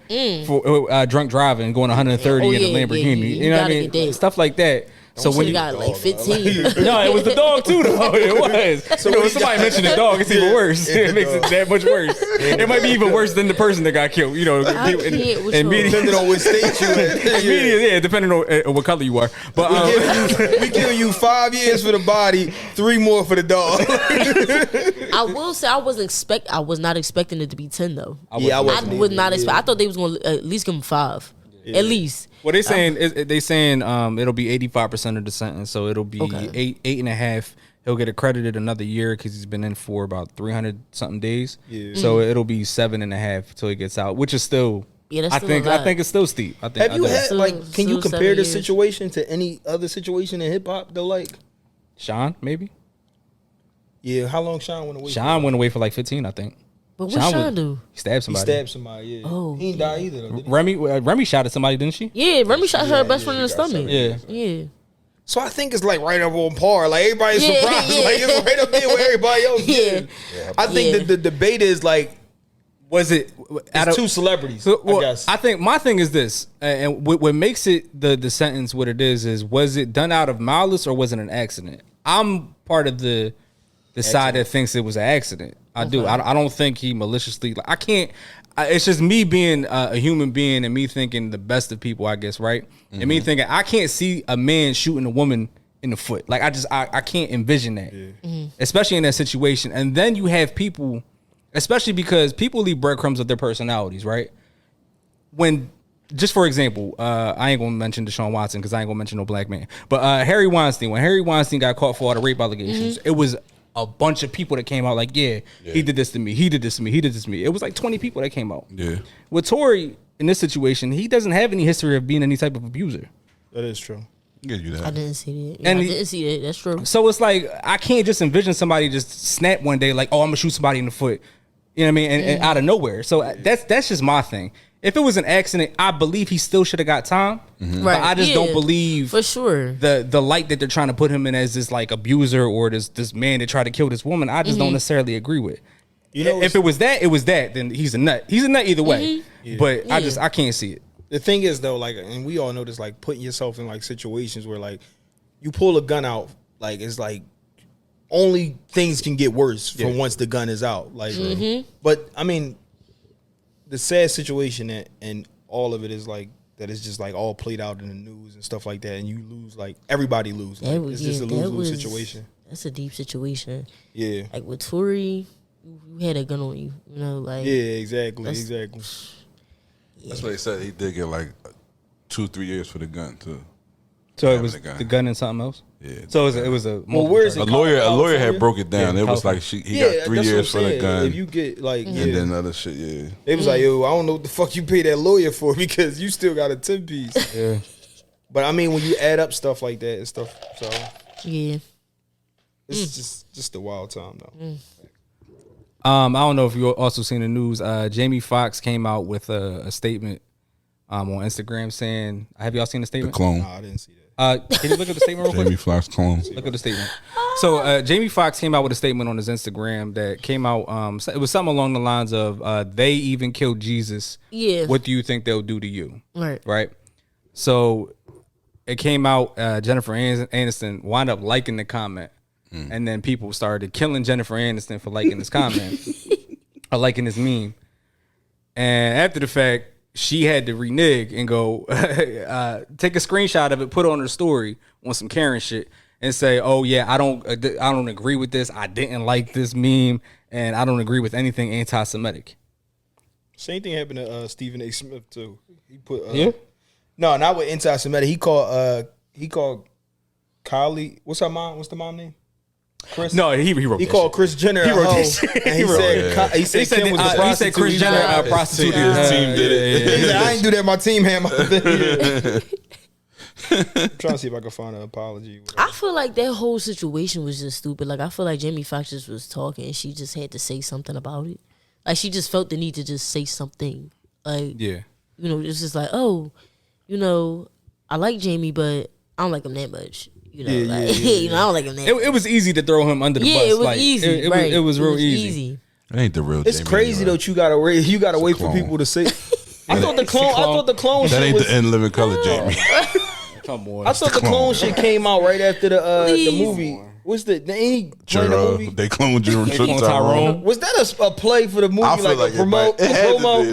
for drunk driving, going 130 in a Lamborghini. You know what I mean? Stuff like that. So when you got like 15, no, it was the dog too, though. It was. So when somebody mentioned the dog, it's even worse. It makes it that much worse. It might be even worse than the person that got killed. You know, depending on which state you in. Depending on what color you are. But we kill you 5 years for the body, 3 more for the dog. I will say I was not expecting it to be 10 though. I would not expect. I thought they was going to at least give him 5. Yeah. At least. Well, they saying it'll be 85% of the sentence, so it'll be 8.5. He'll get accredited another year because he's been in for about 300 something days. Yeah. So it'll be 7.5 till he gets out, which is still. Yeah, that's still I think it's still steep. I think. Have you had like? Can you compare this situation to any other situation in hip hop? Though, like Sean, maybe. Yeah, how long Sean went away? Sean went away for like 15, I think. But what Sean do? He stabbed somebody. Yeah. Oh, he didn't die either, though, did he? Remy shot at somebody, didn't she? Yeah, Remy shot her best friend in the stomach. Yeah. So I think it's like right up on par. Like everybody's surprised. Yeah. Like it's right up there with everybody else. Yeah. I think that the debate is like, was it it's 2 celebrities? So, well, I guess. I think my thing is this, and what makes it the sentence what it is was it done out of malice or was it an accident? I'm part of the side that thinks it was an accident. I do. I don't think he maliciously. Like, I can't. It's just me being a human being and me thinking the best of people, I guess, right? Mm-hmm. And me thinking I can't see a man shooting a woman in the foot. Like I can't envision that, especially in that situation. And then you have people, especially because people leave breadcrumbs of their personalities, right? When, just for example, I ain't gonna mention Deshaun Watson because I ain't gonna mention no black man, but Harry Weinstein. When Harry Weinstein got caught for all the rape allegations, it was a bunch of people that came out like, he did this to me, he did this to me, he did this to me. It was like 20 people that came out. Yeah. With Tory, in this situation, he doesn't have any history of being any type of abuser. That is true. I didn't see that. Yeah, I didn't see that. That's true. So it's like, I can't just envision somebody just snap one day like, oh, I'm going to shoot somebody in the foot. You know what I mean? And out of nowhere. So that's just my thing. If it was an accident, I believe he still should have got time. Mm-hmm. Right. But I just don't believe for sure the light that they're trying to put him in as this like abuser or this man that tried to kill this woman. I just don't necessarily agree with. You know, if it was that, then he's a nut. He's a nut either way. Yeah. But I can't see it. The thing is though, like, and we all know this, like putting yourself in like situations where like you pull a gun out, like it's like only things can get worse from once the gun is out. Like, but I mean, the sad situation and all of it is like that it's just like all played out in the news and stuff like that, and you lose, like everybody lose. Like, it's just a lose-lose situation. That's a deep situation. Yeah, like with Tory, you had a gun on you, you know, like exactly. That's what they said. He did get like 2-3 years for the gun too. So it was the gun and something else. Yeah. So it was a where's it? A lawyer had broke it down. It was like he got 3 years for the gun. If you get like and then other shit, it was like, yo, I don't know what the fuck you pay that lawyer for because you still got a 10 piece. Yeah. But I mean, when you add up stuff like that and stuff, so it's just a wild time though. I don't know if you also seen the news. Jamie Foxx came out with a statement on Instagram saying, "Have y'all seen the statement?" The clone. No, I didn't see that. Can you look at the statement real quick? Jamie Foxx clone. Look at the statement. So Jamie Foxx came out with a statement on his Instagram that came out. It was something along the lines of, "They even killed Jesus. Yeah. What do you think they'll do to you?" Right. So it came out. Jennifer Aniston wound up liking the comment, and then people started killing Jennifer Aniston for liking this comment or liking this meme. And after the fact, she had to renege and go take a screenshot of it, put it on her story on some Karen shit, and say, "Oh yeah, I don't agree with this. I didn't like this meme, and I don't agree with anything anti-Semitic." Same thing happened to Stephen A. Smith too. He put no, not with anti-Semitic. He called Kylie. What's her mom? What's the mom name? Chris? No, he wrote. He called Kris Jenner. He wrote this shit. And he said Kim was a prostitute. He said Kris Jenner prostitute. His team did it. He said, I ain't do that. My team had my thing. I'm trying to see if I can find an apology. I feel like that whole situation was just stupid. Like I feel like Jamie Foxx just was talking and she just had to say something about it. Like she just felt the need to just say something. Like you know, it's just like, oh, you know, I like Jamie, but I don't like him that much. You know, you know, I don't like him. It was easy to throw him under the bus. It was easy. It was real easy. It ain't the real. It's Jamie crazy anyway. though. You gotta wait for people to say. I thought the clone. That shit ain't was, the end living color, Jamie. Come on. I thought the clone shit came out right after the movie. What's the he playing the movie? They cloned Tyrone. Tyrone. Was that a play for the movie? I feel like a promo? it had to promo? be.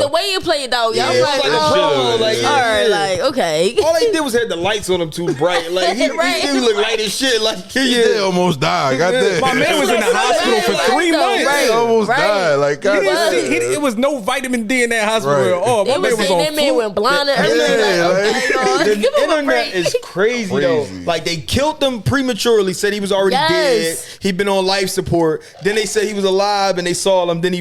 The way you play it out, y'all Yeah, like, it's like a oh, promo, like, all right, yeah. like, okay. All they did was had the lights on him too bright. Like he looked light as shit. Like They almost died. Goddamn. My man was in the hospital for 3 months. He almost died. Like goddamn. It was no vitamin D in that hospital. Right. Oh, my man was on that man went blind and everything. Yeah, Like, the internet is crazy though. Like they killed him prematurely. Said he was already dead. He'd been on life support. Then they said he was alive, and they saw him. Then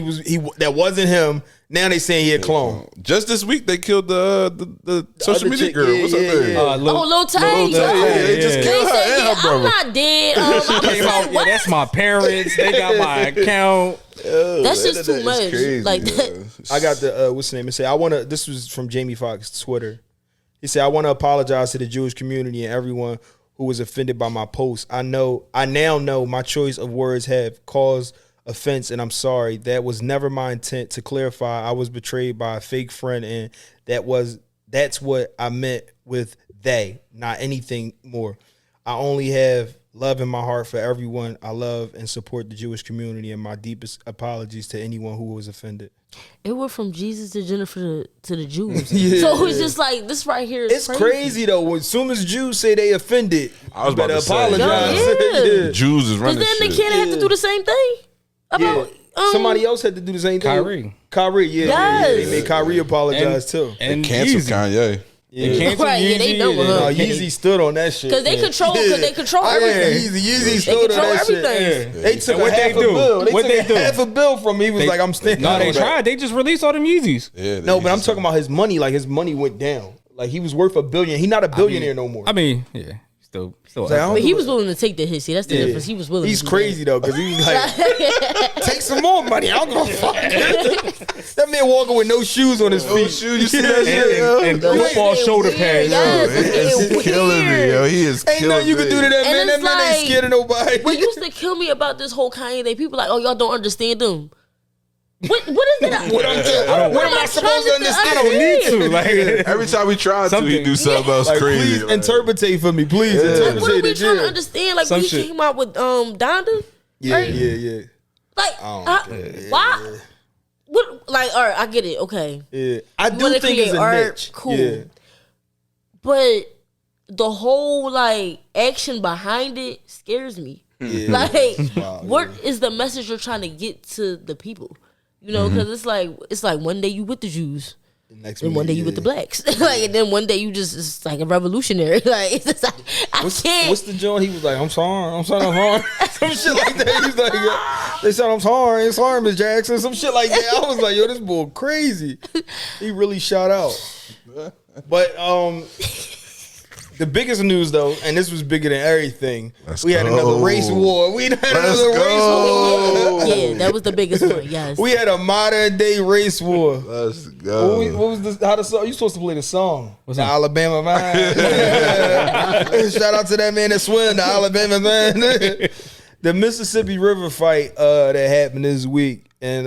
that wasn't him. Now they saying he a clone. Just this week they killed the social media chick, girl. What's her name? Lil Tay. They just killed her and her I'm brother. not dead. I'm Yeah, that's my parents. They got my account. That's just too much. Crazy, Like that. I got the what's the name? It say this was from Jamie Foxx Twitter. He said I want to apologize to the Jewish community and everyone who was offended by my post. I now know my choice of words have caused offense, and I'm sorry. That was never my intent. To clarify, I was betrayed by a fake friend, and that's what I meant with they, not anything more. I only have love in my heart for everyone. I love and support the Jewish community, and my deepest apologies to anyone who was offended. It went from Jesus to Jennifer to the Jews. Yeah. So it's just like this right here is crazy though. As soon as Jews say they offended, I was about better to say, apologize. Yeah. Jews is running Because then the shit. kid had to do the same thing. About Somebody else had to do the same thing. Kyrie, yeah. They made Kyrie apologize too. And Canceled Kanye. Yeah. Right, yeah, they know her. Yeezy stood on that shit. Because they control everything. Yeezy stood on that everything. shit. They took what half they do? a bill. They What took they do? half a bill from me. He was like, I'm standing No, on they that. tried. They just released all them Yeezys. Yeah, No, but I'm talking about his money. Like his money went down. Like he was worth $1 billion. He's not a billionaire no more. I mean, yeah. Still Like, But he was willing to take the hit. See, that's the difference. He was willing. He's to do crazy though, because he was like, take some more money. I don't give a fuck. That man walking with no shoes on his feet. You see that shit, yo? and football shoulder pads. It's killing me, yo. He is Ain't killing nothing you can do to that And man. That it's man ain't like- scared of nobody. What used to kill me about this whole Kanye thing, people like, oh, y'all don't understand them. What is it? What am I supposed to understand? I don't need to. Like, Every time we try to, he do something else Like, crazy. please interpretate for me. Please interpretate What are we it. trying to Yeah. understand? Like Some when he shit. came out with Donda, Yeah, right? yeah. Like why? What? Like, all right, I get it. Okay, Yeah. I You do wanna think it's create a art, niche. cool. Yeah. but the whole like action behind it scares me. Yeah. Like, Wow, what is the message you're trying to get to the people? You know, because it's like one day you with the Jews, Next and one day you with the blacks, like, and then one day you just it's like a revolutionary. Like, it's just like, I can't. What's the joint? He was like, I'm sorry. Some shit like that. He's like, they said, I'm sorry, Miss Jackson. Some shit like that. I was like, yo, this boy crazy. He really shot out. But the biggest news though, and this was bigger than everything, we had another race war. Yeah, that was the biggest one. Yes, We had a modern day race war. Let's go. What was this? How the song? You supposed to play the song? What's The that? Alabama man. Shout out to that man that swim the Alabama man. The Mississippi River fight that happened this week, and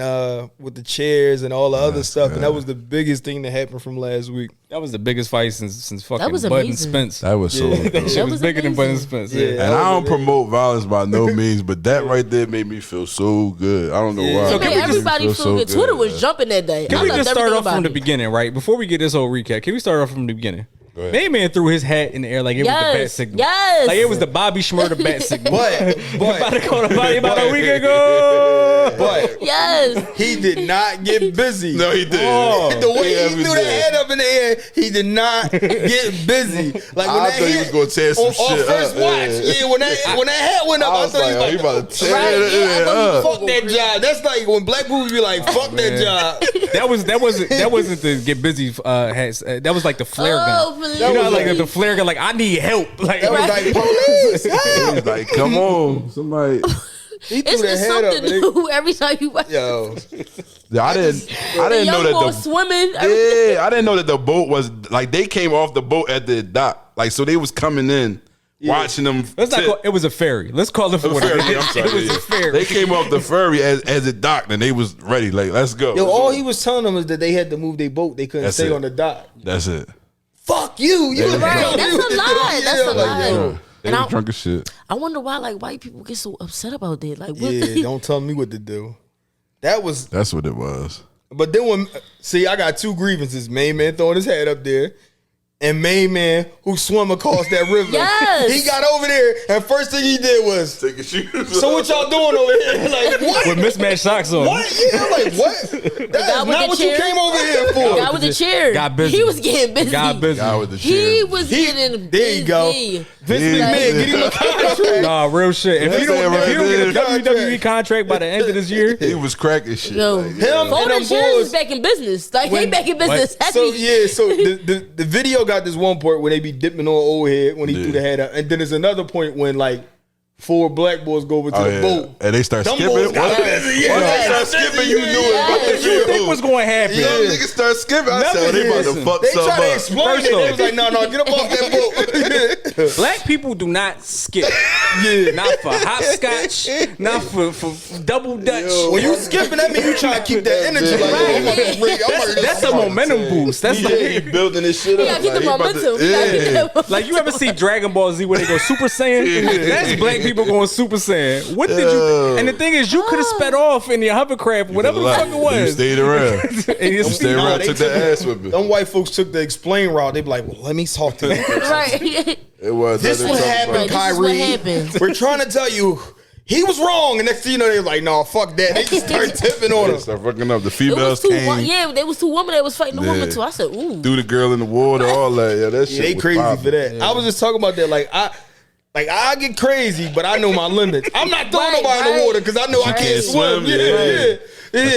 with the chairs and all the other stuff, and that was the biggest thing that happened from last week. that was the biggest fight since fucking was Bud and amazing. Spence. That was so That dope. shit was was bigger than Bud and amazing. Spence. Yeah. Yeah. And I don't promote violence by no means, but that right there made me feel so good. I don't know why. So it made everybody feel good. Twitter was jumping that day. Can I we loved just start everything off from about the it. beginning, right? Before we get this whole recap, can we start off from the beginning? ahead. Man through his hat in the air like it was the bat Yes, signal. yes. Like it was the Bobby Schmurda bat signal. But about to call the body about a week ago. But Yes. he did not get busy. No, he did. Oh. The way Yeah, he we threw the did. head up in the air, he did not get busy. Like when I that thought he hit, was gonna tear some on shit first up, watch, yeah. when that head went up, I I was thought he like, was oh, he like, about to tear Right, it yeah, I thought up. fuck that job. That's like when black people be like, fuck that job. That wasn't the get busy hats. That was like the flare Oh, gun. please. You know, was like like- the flare gun. Like I need help. Like That was like, police, help. He's like, come on, somebody. He threw It's the just head up. something And new every time you watch. yo, I didn't The know young that boy the swimming. yeah, I didn't know that the boat was like they came off the boat at the dock, like so they was coming in watching them. Let's not call it was a ferry. Let's call it for what it is. I'm sorry. It was a ferry. They came off the ferry as it docked, and they was ready. Like, let's go. Yo, all he was telling them is that they had to move their boat. They couldn't stay on the dock. That's it. Fuck you. You Right. That's a lie. That's a lie. Yo, they And were drunk as shit. I wonder why like white people get so upset about that. Like, what Yeah, don't tell me what to do. That's what it was. But then I got two grievances. Main man throwing his head up there, and main man who swam across that river. Yes. He got over there, and first thing he did was Take your shoes. so what y'all doing over here? Like what? With mismatched socks on. What? Yeah, I'm like what? That's guy with not the what chair? you came over here for. Guy with the chair. Got busy. He was getting busy. Got busy. Guy with the He chair. was getting busy. There you go. Vince McMahon, get him a contract. Nah, real shit. If you don't get a there. WWE contract by the end of this year, He was cracking shit. Yo, Like, Him and Folding them chairs boys. is back in business. Like, he back in business. So the video got this one part where they be dipping on old head when he threw the head out, and then there's another point when like 4 black boys go over to the boat. And they start Them skipping. boys got Once busy. once they Yeah. start skipping, you knew it. what you think was going to happen? Them niggas start skipping. I said, they about to Listen, fuck They some try to up. explain First it. They off- was like, no, get up off that boat. Black people do not skip. Not for hopscotch, not for double dutch. When you skipping, that means you trying to keep that energy. Like, Right. I'm about to bring- I'm about to- That's a momentum boost. That's He like, building this shit You up. gotta keep the Like, he about to- momentum. You gotta keep the momentum. like you ever see Dragon Ball Z where they go Super Saiyan? That's black people going Super Saiyan. What did you? And the thing is, you could have sped off in your hovercraft, whatever the fuck it You was. stayed around. And you Stayed Nah, around, they took the ass whipping. Them white folks took the explain route. They be like, well, let me talk to them. Right. It was. This That what didn't happened, talk about This is what Kyrie. happened. We're trying to tell you he was wrong. And next thing you know, they was like, no, fuck that. They just started tipping on it. They him. started fucking up. The It was females two. came, Yeah, there was 2 women that was fighting the woman too. I said, ooh. threw the girl in the water, all that. Yeah, that shit They was crazy popping. for that. I was just talking about that. Like I get crazy, but I know my limits. I'm not throwing Right, nobody in the right. water because I know I Right. can't swim. Yeah, Yeah.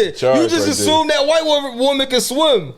the charge You just right assume that white woman can swim.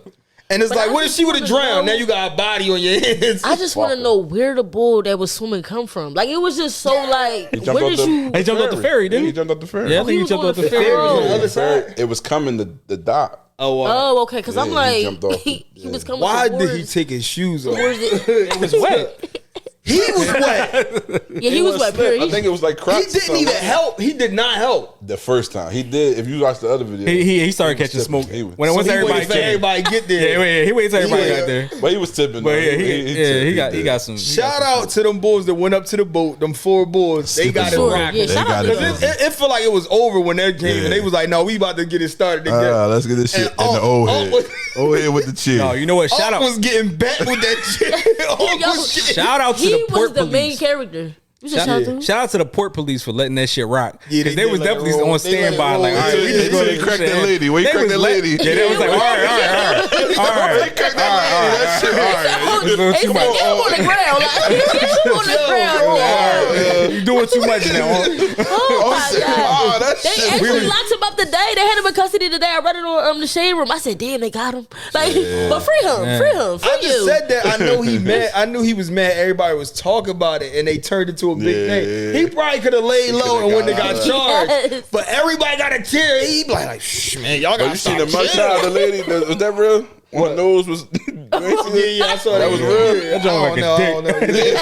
And it's But like, I what if just she would have wanna drowned? know- Now you got a body on your hands. I just want to know where the bull that was swimming come from. Like, it was just so like, He jumped where off did the- you? He jumped off the ferry, Yeah, didn't he he? jumped off the ferry. Yeah, I think he was jumped on off the the ferry. ferry. on the other side. It was coming the dock. Oh, okay. Because I'm Yeah, like, he jumped off he the- was coming. Why did he towards- take his shoes off? towards it. It was wet. He was wet. Yeah, he was wet. Period. I think it was like He Crocs. didn't even help. He did not help. The first time he did. If you watch the other video, He started was catching tipping. smoke He was- when So once he everybody waited for came. everybody to get there. Yeah, he waited till everybody Yeah. got there. but he was tipping. But though. yeah, tipped. he got some. Shout out to them bulls that went up to the boat. Them 4 bulls. They got it Sure. rocking. Yeah, They shout got out it to them. done. It felt like it was over when they came Yeah. and they was like, "No, we about to get it started again." Let's get this shit And in the old head. was- Old head with the cheer. No, you know what? Shout Unc out. was getting back with that shit. Unc Yo, was getting- Shout out to He the was port the main police. character. You said shout out to him? Shout out to the port police for letting that shit rock. Yeah, Because they they did was let it definitely roll. on They let it standby. roll. Like, all right, we They just going said he cracked that lady. Where you They cracked was that let- lady? Yeah, they was like, all right. That shit hard. It's a little They too said, much. get him on the ground. Like, get him on the ground. Yeah. You doing too much now. Oh, my shit. God. Oh, that They shit. actually locked him up today. They had him in custody today. I read it on the shade room. I said, damn, they got him. Like, but free him. Free him. Free I just you. said that. I know he mad. I knew he was mad. Everybody was talking about it, and they turned it to a big Yeah. thing. He probably could have laid low and wouldn't have got charged. Yes. But everybody got a tear. He be like, shh, man, y'all Oh, got you to seen the stop mugshot of the lady? Was that real? One nose was. Yeah, I saw that. was real? That joint like a dick.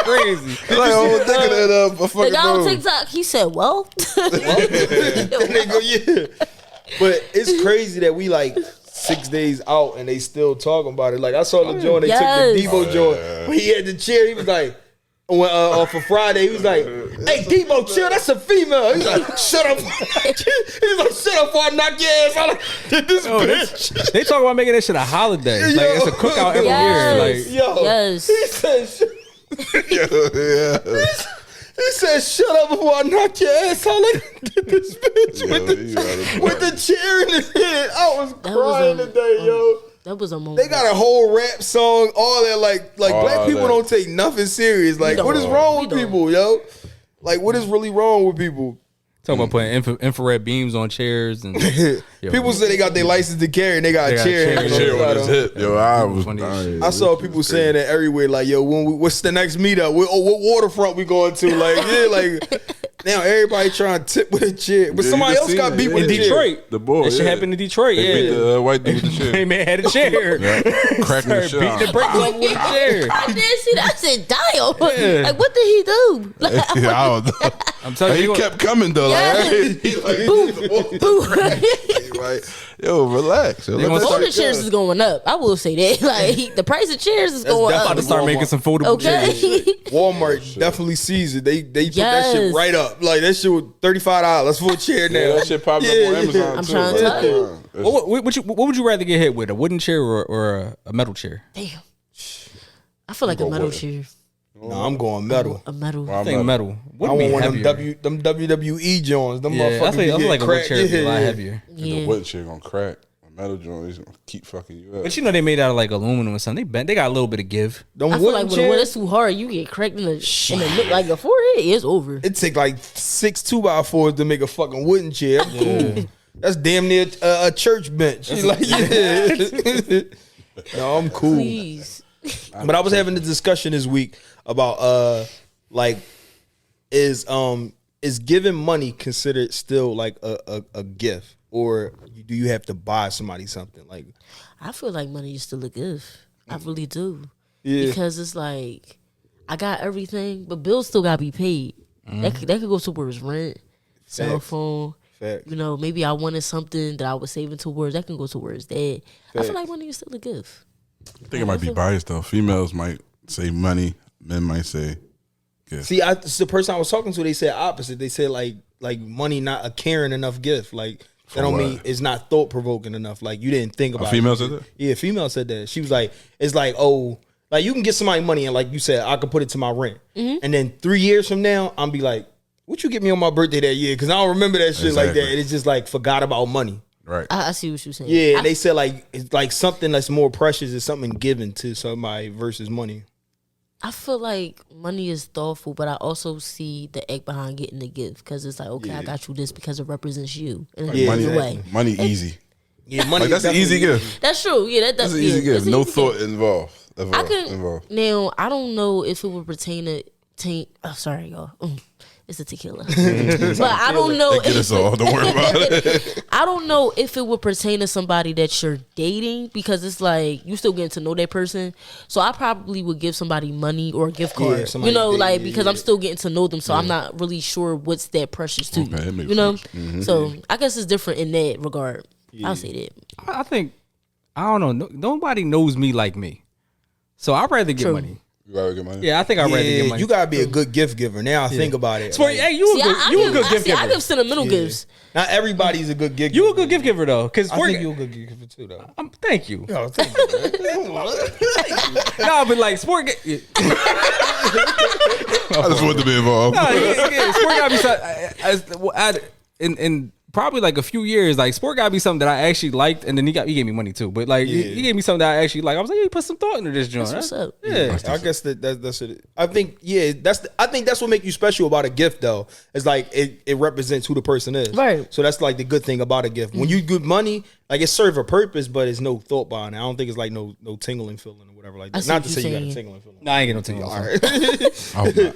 Crazy. Like, oh, thinking that up. A The fucking guy on nose. TikTok, he said, well. And they go, yeah. But it's crazy that we like 6 days out and they still talking about it. Like I saw the joint, they took the Yes. Debo joint. When he had the chair, he was like, for Friday, he was like, "Hey, Debo, chill. That's a female." He's like, "Shut up." He's like, "Shut up, or I knock your ass out of this bitch." They talk about making that shit a holiday. Like, Yo. it's a cookout every Yes. year. Like, Yo, Yes. he said, Yeah. he said, "Shut up before I knock your ass out like this bitch Yo, you got a with the chair in his head." I was That was crying a- today, yo. That was a moment. They got a whole rap song, all that. Like All black people that. don't take nothing serious. Like, We what is don't. wrong We with don't. people, yo? Like, what is really wrong with people? talking about putting infrared beams on chairs and yo, People say they got their license to carry and they got They a got a chair chair hanging Chair on on the his side of hip. Yo, I was Funny as dying. shit. I saw people saying that everywhere. Like, yo, what's the next meetup? What waterfront we going to? Like, yeah, like Now everybody trying to tip with a chair, but Yeah, somebody you else seen got it, beat yeah. with In a chair. Detroit. The bull. That shit happened in Detroit. They beat the white dude with the chair. Hey man had a chair. Yeah. Cracking the shit Beating out. the brake level with a chair. I didn't see that. I said, damn. Yeah. Like, what did he do? Like, Yeah, I don't know. I'm telling He you, kept coming though. Yes. Like, he like, yo, relax. Yo, let gonna that folding shit chairs go. is going up. I will say that. Like, the price of chairs is going definitely about to up. start making some foldable chairs. Okay. Walmart definitely sees it. They put that Yes. shit right up. Like that shit was $35 for a chair now. Yeah, that shit popped up on Amazon I'm too. trying to tell you. What would you rather get hit with, a wooden chair or a metal chair? Damn. I feel like a Go metal with it. chair. No, I'm going metal. A metal. Wow. I think metal. I Wouldn't be want one of heavier. them WWE joints. Them Yeah, I motherfuckers. feel like a wood chair would be a lot Yeah. heavier. The Yeah. wood chair gonna crack. A metal joint is gonna keep fucking you up. But you know they made out of like aluminum or something. They got a little bit of give. Them I feel like wooden when chairs, it's too hard, you get cracked in the like the forehead. It's over. it take like 6 2x4s to make a fucking wooden chair. I'm cool. That's damn near a church bench. She's like, yeah. No, I'm cool. Please. But I was having a discussion this week about like is giving money considered still like a gift, or do you have to buy somebody something? Like, I feel like money is still a gift. I really do. Yeah. Because it's like I got everything, but bills still gotta be paid. That could go towards rent, cell Facts. phone. Facts. You know, maybe I wanted something that I was saving towards. That can go towards that. I feel like money is still a gift. I think it might be biased though. Females might say money, men might say gift. see, the person I was talking to, they said opposite. They said like money not a caring enough gift. Like that don't what? mean it's not thought provoking enough. Like you didn't think about female it. said that? Yeah, female said that. She was like, it's like, oh, like you can get somebody money and like you said, I could put it to my rent, and then 3 years from now, I'm be like, what you get me on my birthday that year? Because I don't remember that shit like that. Exactly. And it's just like forgot about money. Right. I see what you're saying. Yeah, and they said like it's like something that's more precious is something given to somebody versus money. I feel like money is thoughtful, but I also see the act behind getting the gift because it's like, okay, I got you this because it represents you in a Yeah, different money, way. money easy. Yeah, money. Like that's an easy gift. That's true. Yeah, That's an easy gift. No thought involved. I could Involved. now. I don't know if it would pertain to. Oh, sorry, y'all. It's a tequila, but I don't know. Get us all. Don't worry about it. I don't know if it would pertain to somebody that you're dating because it's like you still getting to know that person. So I probably would give somebody money or a gift card. somebody You know, dating, like yeah, because yeah. I'm still getting to know them. So I'm not really sure what's that precious to Okay, that you. makes You know, sense. so I guess it's different in that regard. I'll say that. I think I don't know. Nobody knows me like me, so I'd rather get True. money. You gotta get money. Yeah, I think I'd rather get Yeah, money. you gotta be a good gift giver. Now I think about it. Sport, like, hey, you a See, good, you a good gift I giver. give sentimental gifts. not everybody's a good gift. You a giver. good gift giver though, because I think you a good gift giver too, though. thank you. Yo, thank you, man. No, but like sport. I just want to be involved. No, yeah, sport gotta be in probably like a few years. Like sport gotta be something that I actually liked, and then he gave me money too. But like he gave me something that I actually like. I was like, he put some thought into this joint. That's what's up. Yeah, I guess that's it. I think I think that's what makes you special about a gift though. It's like it represents who the person is. Right. So that's like the good thing about a gift. When you give money, like it serve a purpose, but it's no thought behind it. I don't think it's like no tingling feeling or whatever like I that. see Not what to you're say you got a saying. tingling feeling. nah, I ain't get no All time. right. I hope not.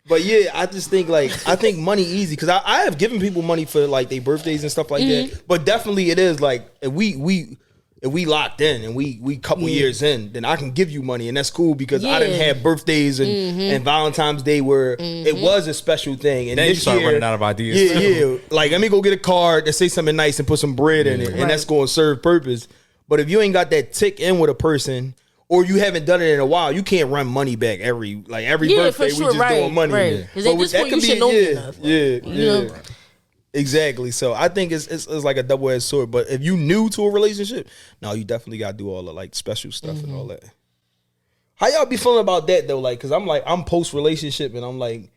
But yeah, I just think like I think money easy because I have given people money for like their birthdays and stuff like that. But definitely it is like if we locked in and we couple years in, then I can give you money and that's cool because I didn't Yeah. have birthdays and Valentine's Day where it was a special thing. And Then you this start year, running out of ideas. Yeah. Like let me go get a card that say something nice and put some bread in it, and that's going to serve purpose. But if you ain't got that tick in with a person. Or you haven't done it in a while. You can't run money back every Yeah, for birthday. sure, We just doing money. right. Because But at this that point, could you should be- know me enough. Yeah, know? exactly. So I think it's like a double edged sword. But if you new to a relationship, no, you definitely got to do all the like special stuff and all that. How y'all be feeling about that though? Like, cause I'm post relationship and I'm like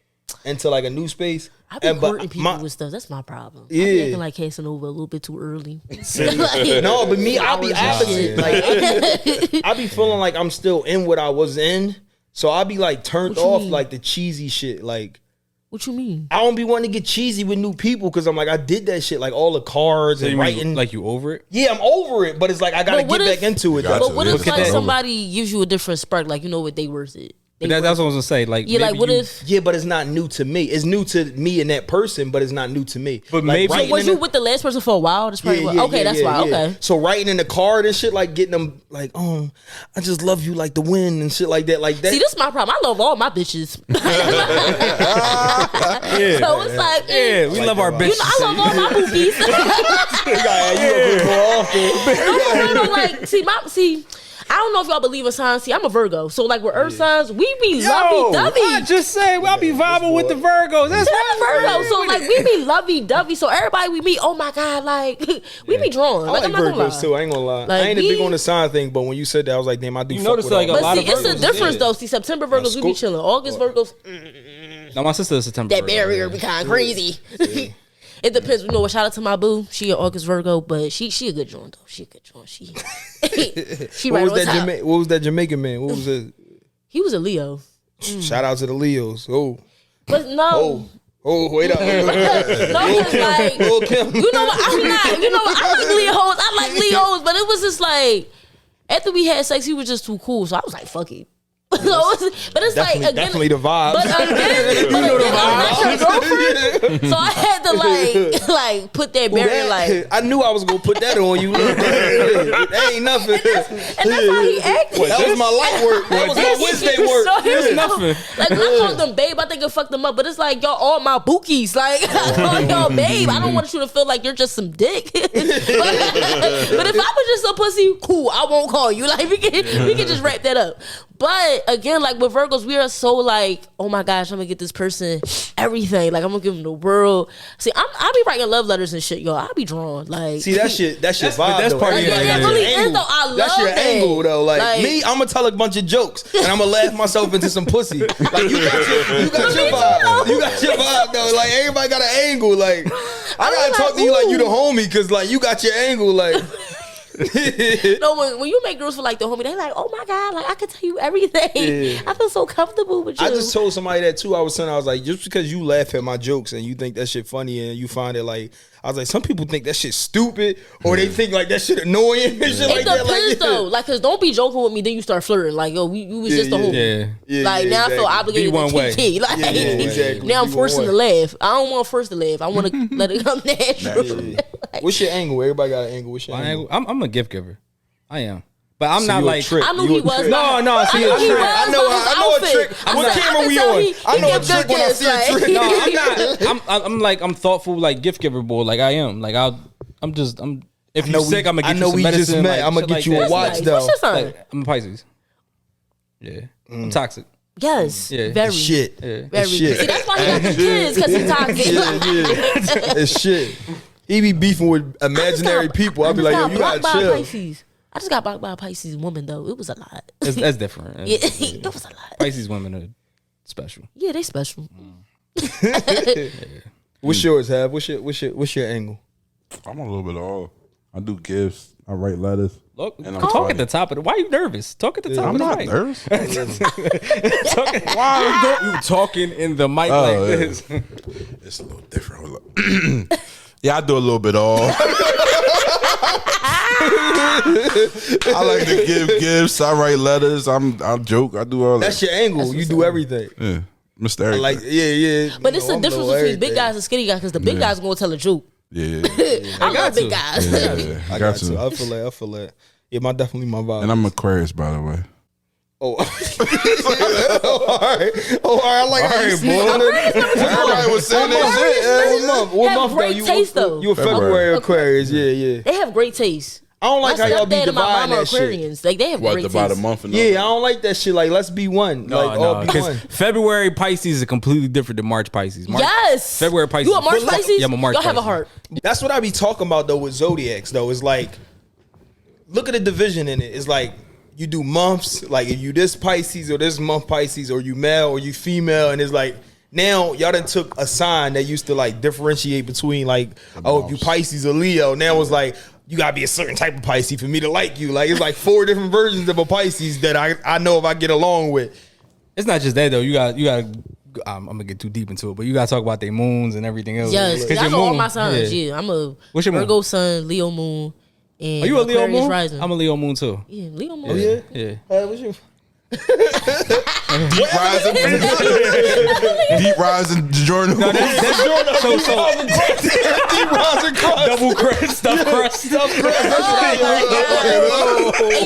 into like a new space. I be And, but courting people with stuff. That's my problem. I Yeah. be acting like Casanova a little bit too early. No, but me, I'll be opposite. Shit. Like, I be feeling like I'm still in what I was in. So I'll be like turned What you off mean? like the cheesy shit. Like What you mean? I don't be wanting to get cheesy with new people because I'm like I did that shit like all the cards So and you mean, writing. like you over it? Yeah, I'm over it, but it's like I gotta But what get if- back into it. Gotcha. But what Yeah, if get like that. somebody gives you a different spark? Like you know what they worth it. That's what I was gonna say. Like, yeah, like what if? Yeah, but it's not new to me. It's new to me and that person, but it's not new to me. But like, maybe So was you with the last person for a while? That's probably okay. That's why. Okay. So writing in the card and shit, like getting them, like, oh, I just love you like the wind and shit like that. Like that. See, this is my problem. I love all my bitches. So it's like, we love our bitches. You know, I love all my bookies. No, like, see, I don't know if y'all believe in signs. See, I'm a Virgo, so like with Earth signs, we be lovey-dovey. I just say I'll be vibing with the Virgos. That's Virgo, so like we be lovey-dovey. So everybody we meet, oh my god, like we be drawn. I Like like I'm not gonna lie. Virgos too. I ain't gonna lie. Like, I ain't big on the sign thing, but when you said that, I was like, damn, I do. You fuck notice with like all a that. lot But of see, it's Virgos. a difference though. See, September Virgos we be chilling. August Virgos, No, my sister is September. that barrier be kind of crazy. It depends. You know what? Shout out to my boo. She an August Virgo, but she a good joint though. She a good joint. She What right was on that? top. What was that Jamaican man? What was it? He was a Leo, Shout out to the Leos. but no. Wait up. No, cause like Lil' Kim. you know what? I'm not. You know what? I like Leos. I like Leos, but it was just like after we had sex, he was just too cool. So I was like, fuck it. But it's like again, Definitely the vibe. But again, I'm not your girlfriend, so I had to like put that barrier. Like, I knew I was gonna put that on you. That ain't nothing. and that's how he acted. That was my light work. That was my Wednesday work. So he was nothing. like, when I called them babe, I think it fucked them up. But it's like, y'all all my bookies. Like, I call y'all babe. I don't want you to feel like you're just some dick. but if I was just a pussy, cool, I won't call you. Like, we can just wrap that up. But again, like with Virgos, we are so like, oh my gosh, I'm gonna get this person everything. Like I'm gonna give them the world. See, I be writing love letters and shit, yo. I be drawn. Like, See, that's your vibe. that's though. part of That's your your identity. It really angle. is, though. I That's love your that. angle though. Like me, I'm gonna tell a bunch of jokes and I'm gonna laugh myself into some pussy. Like you got your vibe. You got your vibe though. Like everybody got an angle. Like I gotta talk to you like you the homie because like you got your angle. Like. No, when you make girls feel like the homie, they like, oh my god, like I can tell you everything. Yeah. I feel so comfortable with you. I just told somebody that too. I was like, just because you laugh at my jokes and you think that shit funny and you find it like, I was like, some people think that shit stupid or they think like that shit annoying and shit it like that. depends though, like, cause don't be joking with me, then you start flirting. Like, yo, we was just a homie. Like now I feel obligated Be one to way. TT. Like exactly. now I'm Be forcing one to laugh. I don't want first to laugh. I want to let it come natural. What's your angle? Everybody got an angle. What's your angle? I'm a gift giver. I am, but I'm So not you a like. trick. I knew You he a was. trick. No. See, I knew he was. I know a trick. What camera we on? I know a trick when I see a trick. No, I'm not. I'm like I'm thoughtful, like gift giver boy. Like I am. Like I'm. If you're sick, I'm gonna get you some medicine. Just met. Like, I'm gonna shit get like you a that. watch Nice. though. What's your sign? Like, I'm a Pisces. Yeah, I'm toxic. Yes, Yeah. very. Shit. Yeah. Very. Shit. See, that's why he got the kids, because he's toxic. It's shit. He be beefing with imaginary people. I'll be like, yo, you gotta chill. Pisces. I just got blocked by a Pisces woman though. It was a lot. That's different. Yeah, it was a lot. Pisces women are special. Yeah, they special. What's yours, Have? What's your angle? I'm a little bit off. I do gifts. I write letters. Look, And I'm talk funny. at the top of the. Why are you nervous? Talk at the top I'm of the not mic. nervous. Why you talking in the mic like yeah. this? It's a little different. Hold up. Yeah, I do a little bit off. I like to give gifts. I write letters. I joke. I do all that. That's your angle. You do everything. Yeah, Mr. I Everything. like, yeah. But it's You know, the I'm difference know between big everything. guys and skinny guys, because the big guys gonna tell a joke. Yeah, I love big to. guys. yeah. I got to. I feel that. Yeah, definitely my vibe. And I'm Aquarius, by the way. Oh, all right. I like how you Everybody was saying that shit. What month? What Have month? great though? taste, though. You a February Aquarius? Yeah. They have great taste. I don't like My how y'all be stepdad and my dividing mama that shit. Aquarians. Like they have What, great about a taste. month and Yeah, I don't like that shit. Like, let's be one. Like, all be because one. February Pisces is completely different than March Pisces. March, Yes. February Pisces. You a March But- Pisces? Yeah, I'm a March Y'all have a Pisces. heart. That's what I be talking about though with zodiacs though. It's like, look at the division in it. It's like you do months. Like if you this Pisces or this month Pisces or you male or you female, and it's like now y'all done took a sign that used to like differentiate between like if you Pisces or Leo. Now it's like you gotta be a certain type of Pisces for me to like you. Like it's like 4 different versions of a Pisces that I know if I get along with. It's not just that though. You got. I'm gonna get too deep into it, but you gotta talk about their moons and everything else. Yes, 'Cause I your know all moon- my signs. Yeah, I'm a What's your moon? Virgo sun, Leo moon, and Are you a Leo Aquarius moon? rising. I'm a Leo moon too. Yeah, Leo moon. Oh yeah. Yeah. What's your? Deep rising. Deep rising journal. No, that's Jordan. So Deep rising crust. double crust, stuffed crust. And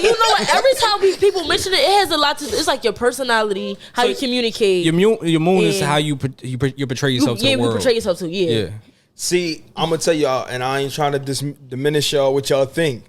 you know what? Every time people mention it, it has a lot to do. It's like your personality, how you communicate. Your moon is how you portray yourself to the world. You portray yourself to, yeah. See, I'm gonna tell y'all, and I ain't trying to diminish y'all what y'all think,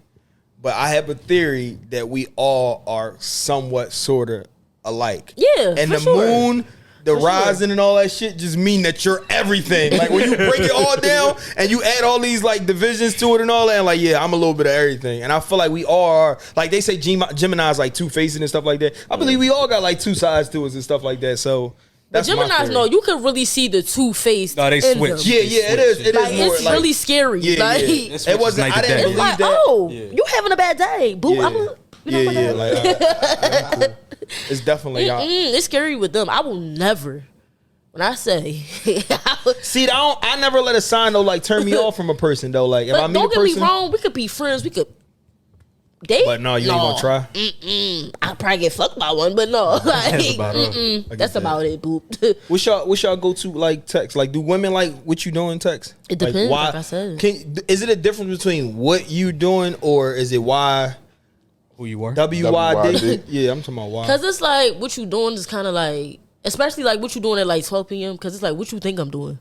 but I have a theory that we all are somewhat, sort of alike. Yeah, and for the sure. moon, the rising, and all that shit just mean that you're everything. Like when you break it all down and you add all these like divisions to it and all that, and like, yeah, I'm a little bit of everything. And I feel like we all are. Like they say, Gemini's like two-faced and stuff like that. I believe we all got like two sides to us and stuff like that. So. But Geminis, no, you can really see the two-faced. No, they switch. Yeah, it is. It like, is more it's like, really scary. Yeah, like, yeah. It wasn't. I didn't believe like, that. oh, you having a bad day, boo. Yeah. I'm a, you know, Like, cool. It's definitely y'all. It's scary with them. I will never. When I say, See, I never let a sign though like turn me off from a person though. Like if I but meet don't a get person, me wrong. We could be friends. We could date. but no, you ain't gonna try. I'll probably get fucked by one, but no. Like, that's about it, boop. What's y'all go to like text? Like, do women like what you doing text? It depends, Like, like I said. Is it a difference between what you doing or is it why? Who you are? WYD? Yeah, I'm talking about why. Because it's like what you doing is kind of like, especially like what you doing at like 12 p.m. Because it's like what you think I'm doing.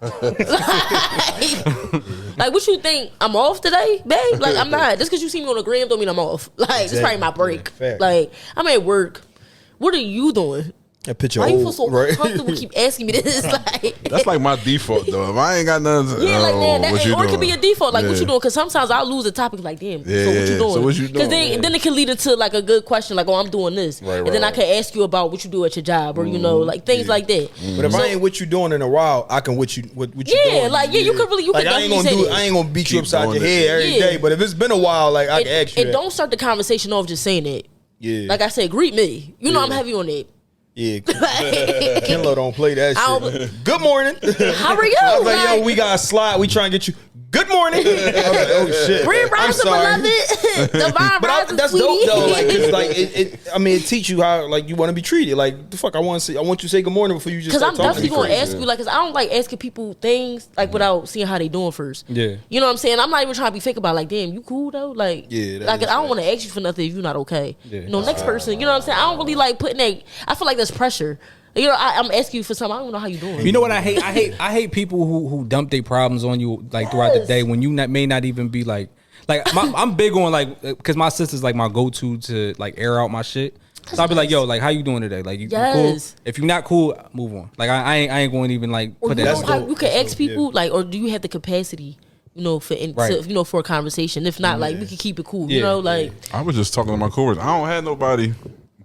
Like what you think I'm off today, babe? Like I'm not. Just because you see me on the gram don't mean I'm off. Like it's probably my break. Yeah, like I'm at work. What are you doing? That picture Why you feel old, so right? uncomfortable? Keep asking me this. Like That's like my default though. If I ain't got nothing, yeah, like that, what you or it doing? could be a default. Like what Yeah. you doing? Because sometimes I'll lose the topic. Like damn, so what you Yeah, doing? so what you doing? Then it can lead into like a good question. Like oh, I'm doing this, and then I can ask you about what you do at your job, or you know, like things like that. But if I ain't what you doing in a while, I can what you doing. Yeah, like you can really like I ain't gonna do it. I ain't gonna beat you Keep upside your doing head every Yeah. day. But if it's been a while, like I can ask you. And don't start the conversation off just saying it. Yeah, Like I said, greet me. You know I'm heavy on it. yeah. KenLo don't play that I shit. Good morning. How are you? I was like, yo, we got a slide. We try and get you. Good morning. I was like, oh shit. Grand I'm rising, sorry. beloved. Divine But rising, that's sweetie. dope though. Like, it's like I mean, it teach you how like you want to be treated. Like the fuck, I want you to say good morning before you just. Because I'm start talking definitely to me. gonna ask you, like, cause I don't like asking people things like without seeing how they doing first. Yeah. You know what I'm saying? I'm not even trying to be fake about like, damn, you cool though? Like, Yeah, that like is I don't want to ask you for nothing if you're not okay. Yeah. You know, next person. You know what I'm saying? I don't really like putting that. I feel like there's pressure. You know, I'm asking you for something. I don't even know how you doing. You know what I hate? I hate people who dump their problems on you like throughout the day when you may not even be like I'm big on like because my sister's like my go-to to like air out my shit. So I'll be like, yo, like how you doing today? Like you cool? If you're not cool, move on. Like I ain't going to even like or put you that. know how you can ask people like, or do you have the capacity? You know, for a conversation. If not, like we can keep it cool. You know, like I was just talking to my coworkers. I don't have nobody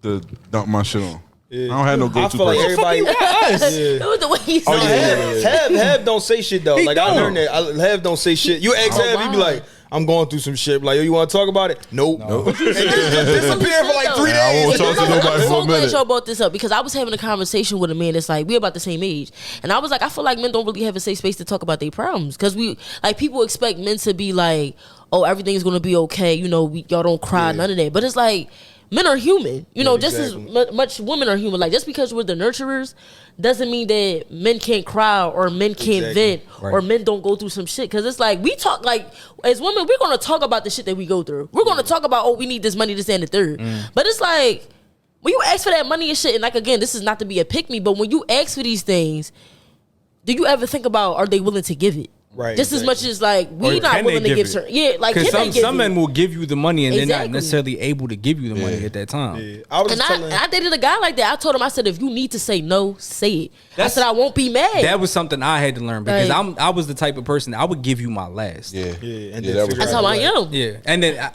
to dump my shit on. I don't have no I go-to feel like person. everybody. it was the way he said it. Have don't say shit though. Like I learned that. Have don't say shit. You ask Have, he be like, I'm going through some shit. Like, yo, you want to talk about it? Nope. And just disappear for like 3 days. I won't talk to nobody I'm for so a glad minute. y'all brought this up because I was having a conversation with a man that's like, we're about the same age. And I was like, I feel like men don't really have a safe space to talk about their problems. Because people expect men to be like, oh, everything's going to be okay. You know, y'all don't cry, none of that. But it's like, men are human, you know, just as much women are human. Like, just because we're the nurturers doesn't mean that men can't cry or men can't vent or men don't go through some shit. Because it's like, we talk, like, as women, we're going to talk about the shit that we go through. We're going to talk about, oh, we need this money, this, and the third. But it's like, when you ask for that money and shit, and like, again, this is not to be a pick-me, but when you ask for these things, do you ever think about, are they willing to give it? Right, just as much as like we not willing to give certain, like because some men will give you the money and they're not Exactly. necessarily able to give you the money at that time. Yeah. I dated a guy like that. I told him, I said, if you need to say no, say it. I said I won't be mad. That was something I had to learn because Like- I was the type of person that I would give you my last. and That's how I am. Yeah, and then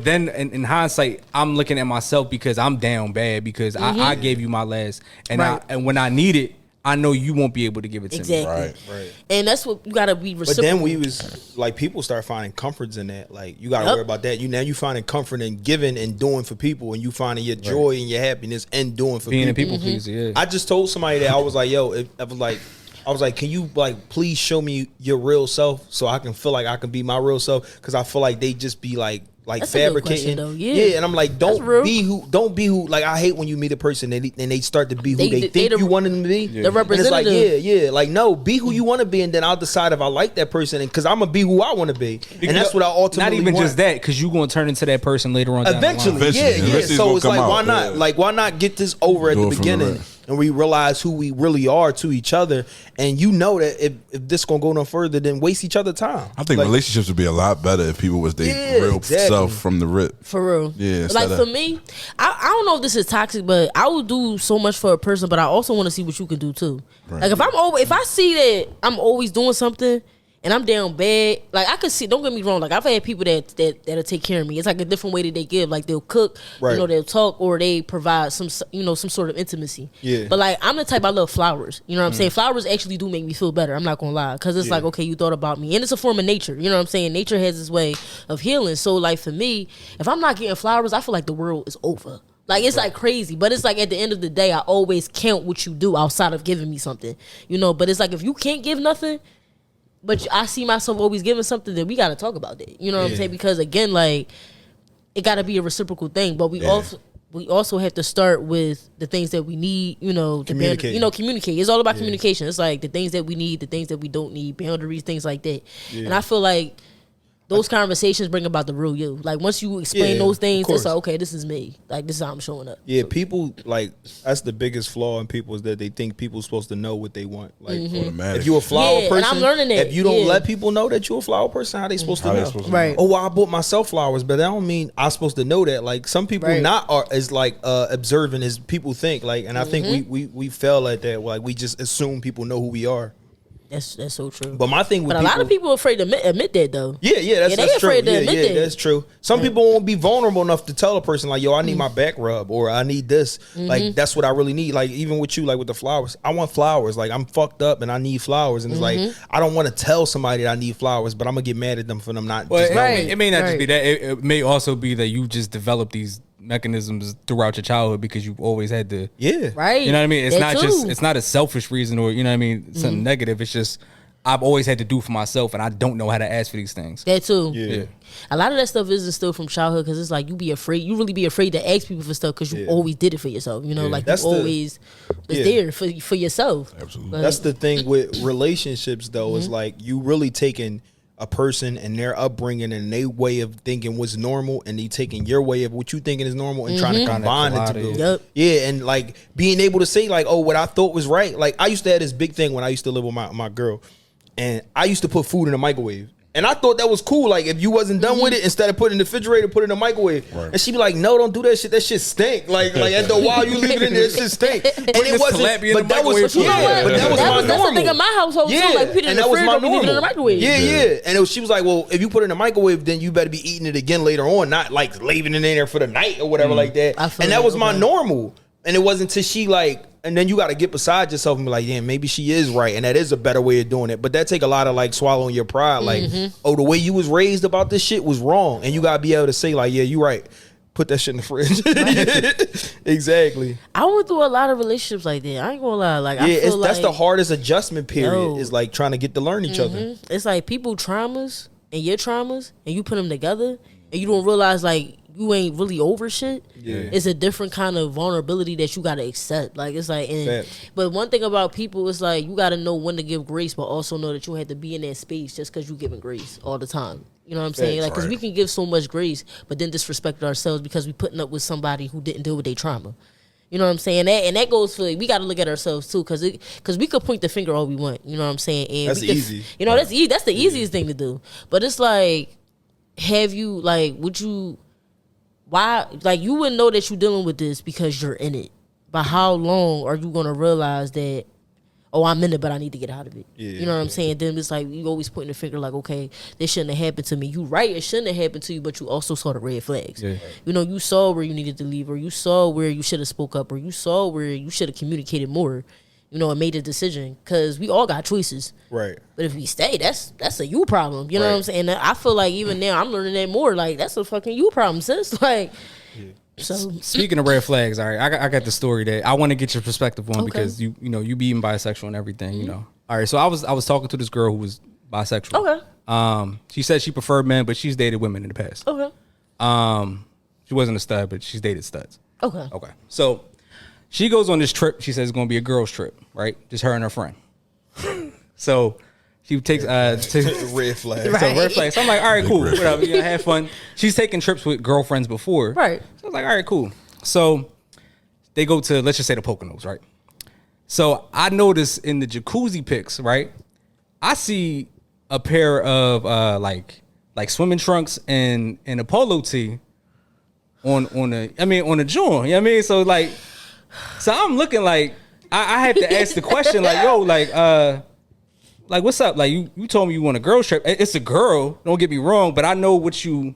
then in hindsight, I'm looking at myself because I'm down bad because I gave you my last, and Right. and when I need it, I know you won't be able to give it to me. Exactly. Right. And that's what you gotta be But reciprocal. then we was like, people start finding comforts in that. Like, you gotta worry about that. You finding comfort in giving and doing for people, and you finding your joy and your happiness and doing for Being a people. people pleaser, yeah. I just told somebody that I was like, yo, I was like, can you like please show me your real self so I can feel like I can be my real self? Because I feel like they just be like like That's a good fabricating. question, though. Yeah. And I'm like, don't be who. Like, I hate when you meet a person and they start to be who they think you want them to be. The representative. And it's like, like, no, be who you want to be, and then I'll decide if I like that person, because I'm gonna be who I want to be, and that's what I ultimately not even want. just that, because you're gonna turn into that person later on. Eventually. Yeah. So it's like, why not? Like, why not get this over at the beginning? And we realize who we really are to each other, and you know that if this gonna go no further, then waste each other time. I think relationships would be a lot better if people was their real self from the rip. For real. Yeah. Like for me, I don't know if this is toxic, but I will do so much for a person, but I also want to see what you can do too. Right. Like if I see that I'm always doing something and I'm down bad, like I could see. Don't get me wrong. Like I've had people that'll take care of me. It's like a different way that they give. Like they'll cook, they'll talk, or they provide some sort of intimacy. Yeah. But like I'm the type, I love flowers. You know what I'm saying? Flowers actually do make me feel better. I'm not gonna lie, because it's like, okay, you thought about me, and it's a form of nature. You know what I'm saying? Nature has its way of healing. So like for me, if I'm not getting flowers, I feel like the world is over. Like, it's like crazy, but it's like at the end of the day, I always count what you do outside of giving me something, but it's like if you can't give nothing, but I see myself always giving something, then we got to talk about that. You know what I'm saying? Because again, like, it got to be a reciprocal thing, but we also have to start with the things that we need, communicate. Communicate. It's all about communication. It's like the things that we need, the things that we don't need, boundaries, things like that. Yeah. And I feel like those conversations bring about the real you. Like once you explain those things, it's like, okay, this is me. Like this is how I'm showing up. Yeah, people like that's the biggest flaw in people is that they think people are supposed to know what they want. Like if you're a flower person, and I'm learning that. If you don't let people know that you're a flower person, how they supposed to know? Right. Oh, well, I bought myself flowers, but that don't mean I'm supposed to know that. Like some people not are as like observant as people think. Like, and I think we fail at that. Like we just assume people know who we are. That's so true. But my thing with a lot of people are afraid to admit that though. That's true. Afraid to admit that. That's true. Some people won't be vulnerable enough to tell a person like, yo, I need my back rub, or I need this. Like that's what I really need. Like even with you, like with the flowers, I want flowers. Like I'm fucked up and I need flowers, and it's like I don't want to tell somebody that I need flowers, but I'm gonna get mad at them for them not. Well, it may not just be that. It may also be that you just develop these mechanisms throughout your childhood because you've always had to. Yeah. Right. You know what I mean? It's not a selfish reason, or you know what I mean, something negative. It's just I've always had to do for myself, and I don't know how to ask for these things. That too. Yeah. A lot of that stuff is instilled from childhood because it's like you really be afraid to ask people for stuff because you always did it for yourself. Like you always was there for yourself. Absolutely. Like, that's the thing with relationships though, is like you really taking a person and their upbringing and their way of thinking was normal, and they taking your way of what you thinking is normal and trying to combine it together. Yeah, and like being able to say like, oh, what I thought was right. Like I used to have this big thing when I used to live with my girl, and I used to put food in the microwave. And I thought that was cool. Like, if you wasn't done with it, instead of putting it in the refrigerator, put it in the microwave. Right. And she'd be like, no, don't do that shit. That shit stink. Like after a while, you leave it in there, that shit stink. And it wasn't, but that was, my normal. That's the thing in my household, too. Like, put it in the fridge, don't leave it in the microwave. Yeah. And she was like, well, if you put it in the microwave, then you better be eating it again later on, not like leaving it in there for the night or whatever like that. And that was my normal. And it wasn't until she like, and then you got to get beside yourself and be like, damn, maybe she is right, and that is a better way of doing it. But that take a lot of like swallowing your pride, like, oh, the way you was raised about this shit was wrong, and you got to be able to say like, yeah, you right. Put that shit in the fridge. Exactly. I went through a lot of relationships like that. I ain't gonna lie. Like, I feel that's like, the hardest adjustment period. Is like trying to get to learn each other. It's like people traumas and your traumas, and you put them together, and you don't realize like you ain't really over shit. Yeah. It's a different kind of vulnerability that you gotta accept. Like it's like, but one thing about people is like you gotta know when to give grace, but also know that you have to be in that space just because you giving grace all the time. You know what I'm saying? Like, because we can give so much grace, but then disrespect ourselves because we putting up with somebody who didn't deal with their trauma. You know what I'm saying? And that goes for, we got to look at ourselves too, because we could point the finger all we want. You know what I'm saying? And that's easy. You know, that's the easiest thing to do. But it's like, have you, like, why, like, you wouldn't know that you're dealing with this because you're in it. But how long are you going to realize that, oh, I'm in it, but I need to get out of it? Yeah, you know what I'm saying? Then it's like, you always pointing the finger like, okay, this shouldn't have happened to me. You right, it shouldn't have happened to you, but you also saw the red flags. Yeah. You know, you saw where you needed to leave, or you saw where you should have spoke up, or you saw where you should have communicated more, you know, and made a decision. Because we all got choices. Right. But if we stay, that's a you problem. You know what I'm saying? And I feel like even now I'm learning that more. Like, that's a fucking you problem, sis. Like, so speaking of red flags, all right, I got the story that I want to get your perspective on, because you know you being bisexual and everything, you know. All right, so I was talking to this girl who was bisexual. Okay. She said she preferred men, but she's dated women in the past. Okay. She wasn't a stud, but she's dated studs. Okay. So she goes on this trip. She says it's gonna be a girls' trip, right? Just her and her friend. So she takes red flag. So red flag. So I'm like, all right, cool, whatever. Yeah, have fun. She's taken trips with girlfriends before, Right. So I was like, all right, cool. So they go to, let's just say, the Poconos, right? So I notice in the jacuzzi pics, right? I see a pair of like swimming trunks and a polo tee on the joint. You know what I mean? So I'm looking like I had to ask the question like, yo, like what's up? Like you told me you want a girl trip. It's a girl. Don't get me wrong, but I know what you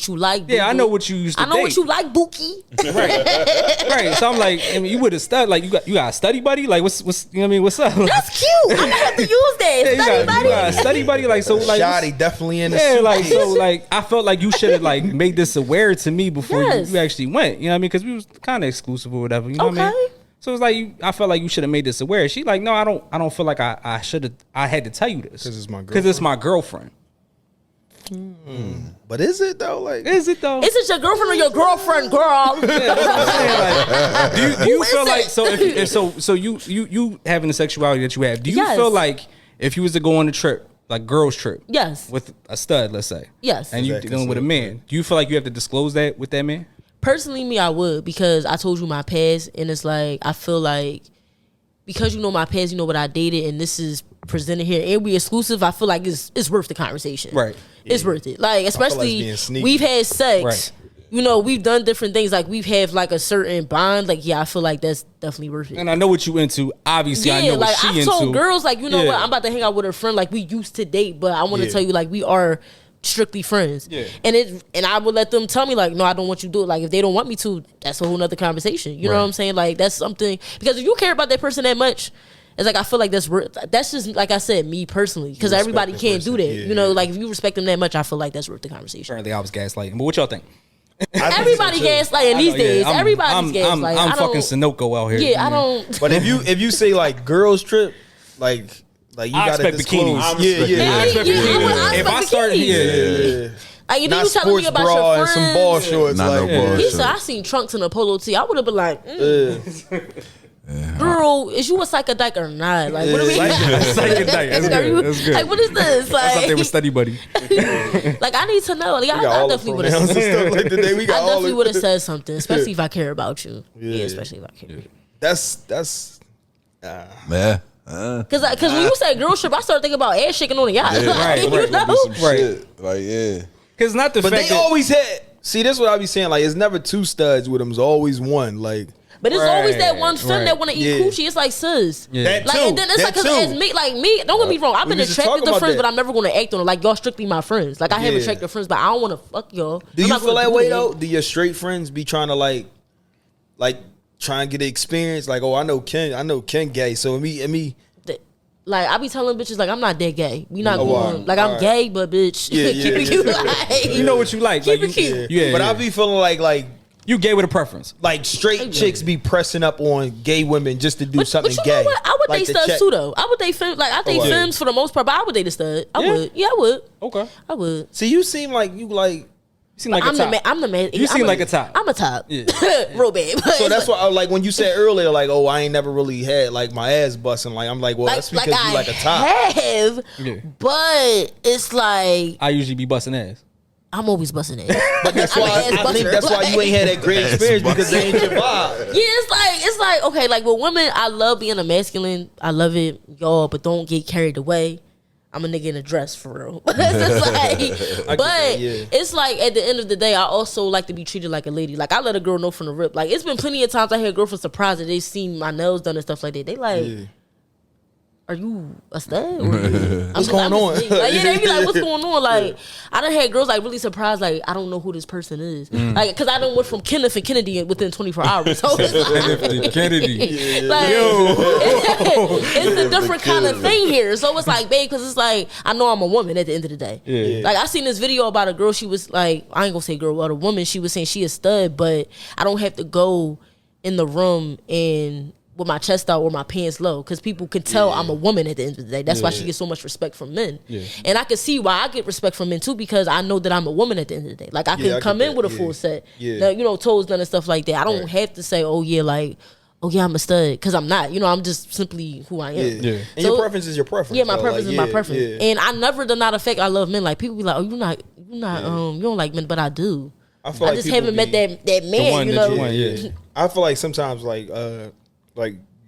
like. Yeah, I know what you used to. I know date. what you like, Bookie. Right. So I'm like, you would have studied. Like you got a study buddy. Like what's you know what I mean? What's up? That's cute. I'm gonna have to use that. Study buddy. You got a study buddy. Like so. Like Shotty definitely in the yeah. suit. Like so. Like I felt like you should have like made this aware to me before you actually went. You know what I mean? Because we was kind of exclusive or whatever. You know what I mean? So it's like I felt like you should have made this aware. She like, no, I don't feel like I should have. I had to tell you this because it's my girlfriend. But is it though? Like, is it though? Is it your girlfriend or your girlfriend, girl? Do you feel like so you having the sexuality that you have? Do you feel like if you was to go on a trip, like girls trip, yes, with a stud, let's say, yes, and you dealing with a man, do you feel like you have to disclose that with that man? Personally, me, I would, because I told you my past, and it's like I feel like because you know my past, you know what I dated, and this is presented here, and we exclusive. I feel like it's worth the conversation, right? It's worth it. Like especially we've had sex, right. You know, we've done different things. Like we've had like a certain bond. Like I feel like that's definitely worth it. And I know what you into. Obviously, I know what she into. I've told girls like, you know what, I'm about to hang out with a friend. Like we used to date, but I want to tell you like we are strictly friends. Yeah. And I would let them tell me like, no, I don't want you to do it. Like if they don't want me to, that's a whole nother conversation. You know what I'm saying? Like that's something, because if you care about that person that much, it's like I feel like that's just, like I said, me personally, because everybody can't do that. You know, like if you respect them that much, I feel like that's worth the conversation. Apparently, I was gaslighting. But what y'all think? Everybody gaslighting these days. Everybody's gaslighting. I'm fucking Sunoco out here. Yeah, I don't. But if you say like girls trip, like you gotta disclose. I expect bikinis. If I start, Like, you know, not you telling me about your friends. And some ball shorts. Not like, no ball He said, I seen trunks and a polo tee. I would have been like, girl, is you a psychodyke or not? Like, what are we? Psychodyke. That's good. That's good. Like, what is this? Like, I thought they were study buddy. Like, I need to know. Like, I definitely would have. Like today, we got I definitely would have said something, especially if I care about you. Yeah, especially if I care. That's. Yeah. Because when you say girl trip, I started thinking about ass shaking on the yacht. Yeah, Like, right, you know? Shit. Like, yeah. Because not the But fact they that always had. See, that's what I be saying. Like, it's never two studs with them. It's always one. Like, but it's always that one femme that want to eat Yeah. coochie. It's like, sis. that Like, too. and then it's like, That because too. as me, don't get me wrong. I've We been was just attracted talking to about friends, that. but I'm never going to act on it. Like, y'all strictly my friends. Like, I have Yeah. attracted friends, but I don't want to fuck y'all. Do I'm you not feel gonna that way it. though? Do your straight friends be trying to like try and get the experience? Like, oh, I know Ken gay, so me. Like, I be telling bitches, like, I'm not that gay. We not Oh, going. wow. Like, I'm Alright. gay, but bitch, Yeah, keep it cute. Like, you know what you like. Keep Like, it cute. Yeah. But I be feeling like you gay with a preference. straight chicks be pressing up on gay women just to do something but you gay. know what? I would Like date to studs check- too, though. I would date femmes. Like, I date yeah. femmes for the most part, but I would date a stud. I Yeah? would. Yeah, I would. Okay. I would. See, you seem like you like. You seem like I'm a top. I'm the man. You seem like a top. I'm a top. Yeah. Real bad. But So it's that's why, like, when you said earlier, like, oh, I ain't never really had like my ass busting. Like, I'm like, well, that's because you like a top. have, Yeah. but it's like I usually be busting ass. I'm always busting it. But that's I'm why an ass I think buster. that's why you ain't had that great Ass experience because they ain't your vibe. Yeah, it's like okay, like with women, I love being a masculine. I love it, y'all, but don't get carried away. I'm a nigga in a dress for real. It's like, but it's like at the end of the day, I also like to be treated like a lady. Like I let a girl know from the rip. Like it's been plenty of times I had girlfriends surprised that they seen my nails done and stuff like that. They like, are you a stud? Or What's going on? Like, yeah, they be like, what's going on? Like, I done had girls like really surprised, like, I don't know who this person is. Like, because I done went from Kenneth and Kennedy within 24 hours. So it's like, Kennedy. like, it's a different kind of thing here. So it's like, babe, because it's like, I know I'm a woman at the end of the day. Yeah. Like, I seen this video about a girl, she was like, I ain't gonna say girl, but a woman, she was saying she a stud, but I don't have to go in the room and with my chest out or my pants low, because people can tell I'm a woman at the end of the day. That's why she gets so much respect from men. And I can see why I get respect from men too, because I know that I'm a woman at the end of the day. Like, I can come in with a full set, now, you know, toes done and stuff like that. I don't have to say, oh yeah, like, oh yeah, I'm a stud, because I'm not. You know, I'm just simply who I am. And so, your preference is your preference. Yeah, my preference is my preference. And I never deny the fact I love men. Like, people be like, oh, you don't like men, but I do. I just haven't met that man, you know. I feel like sometimes like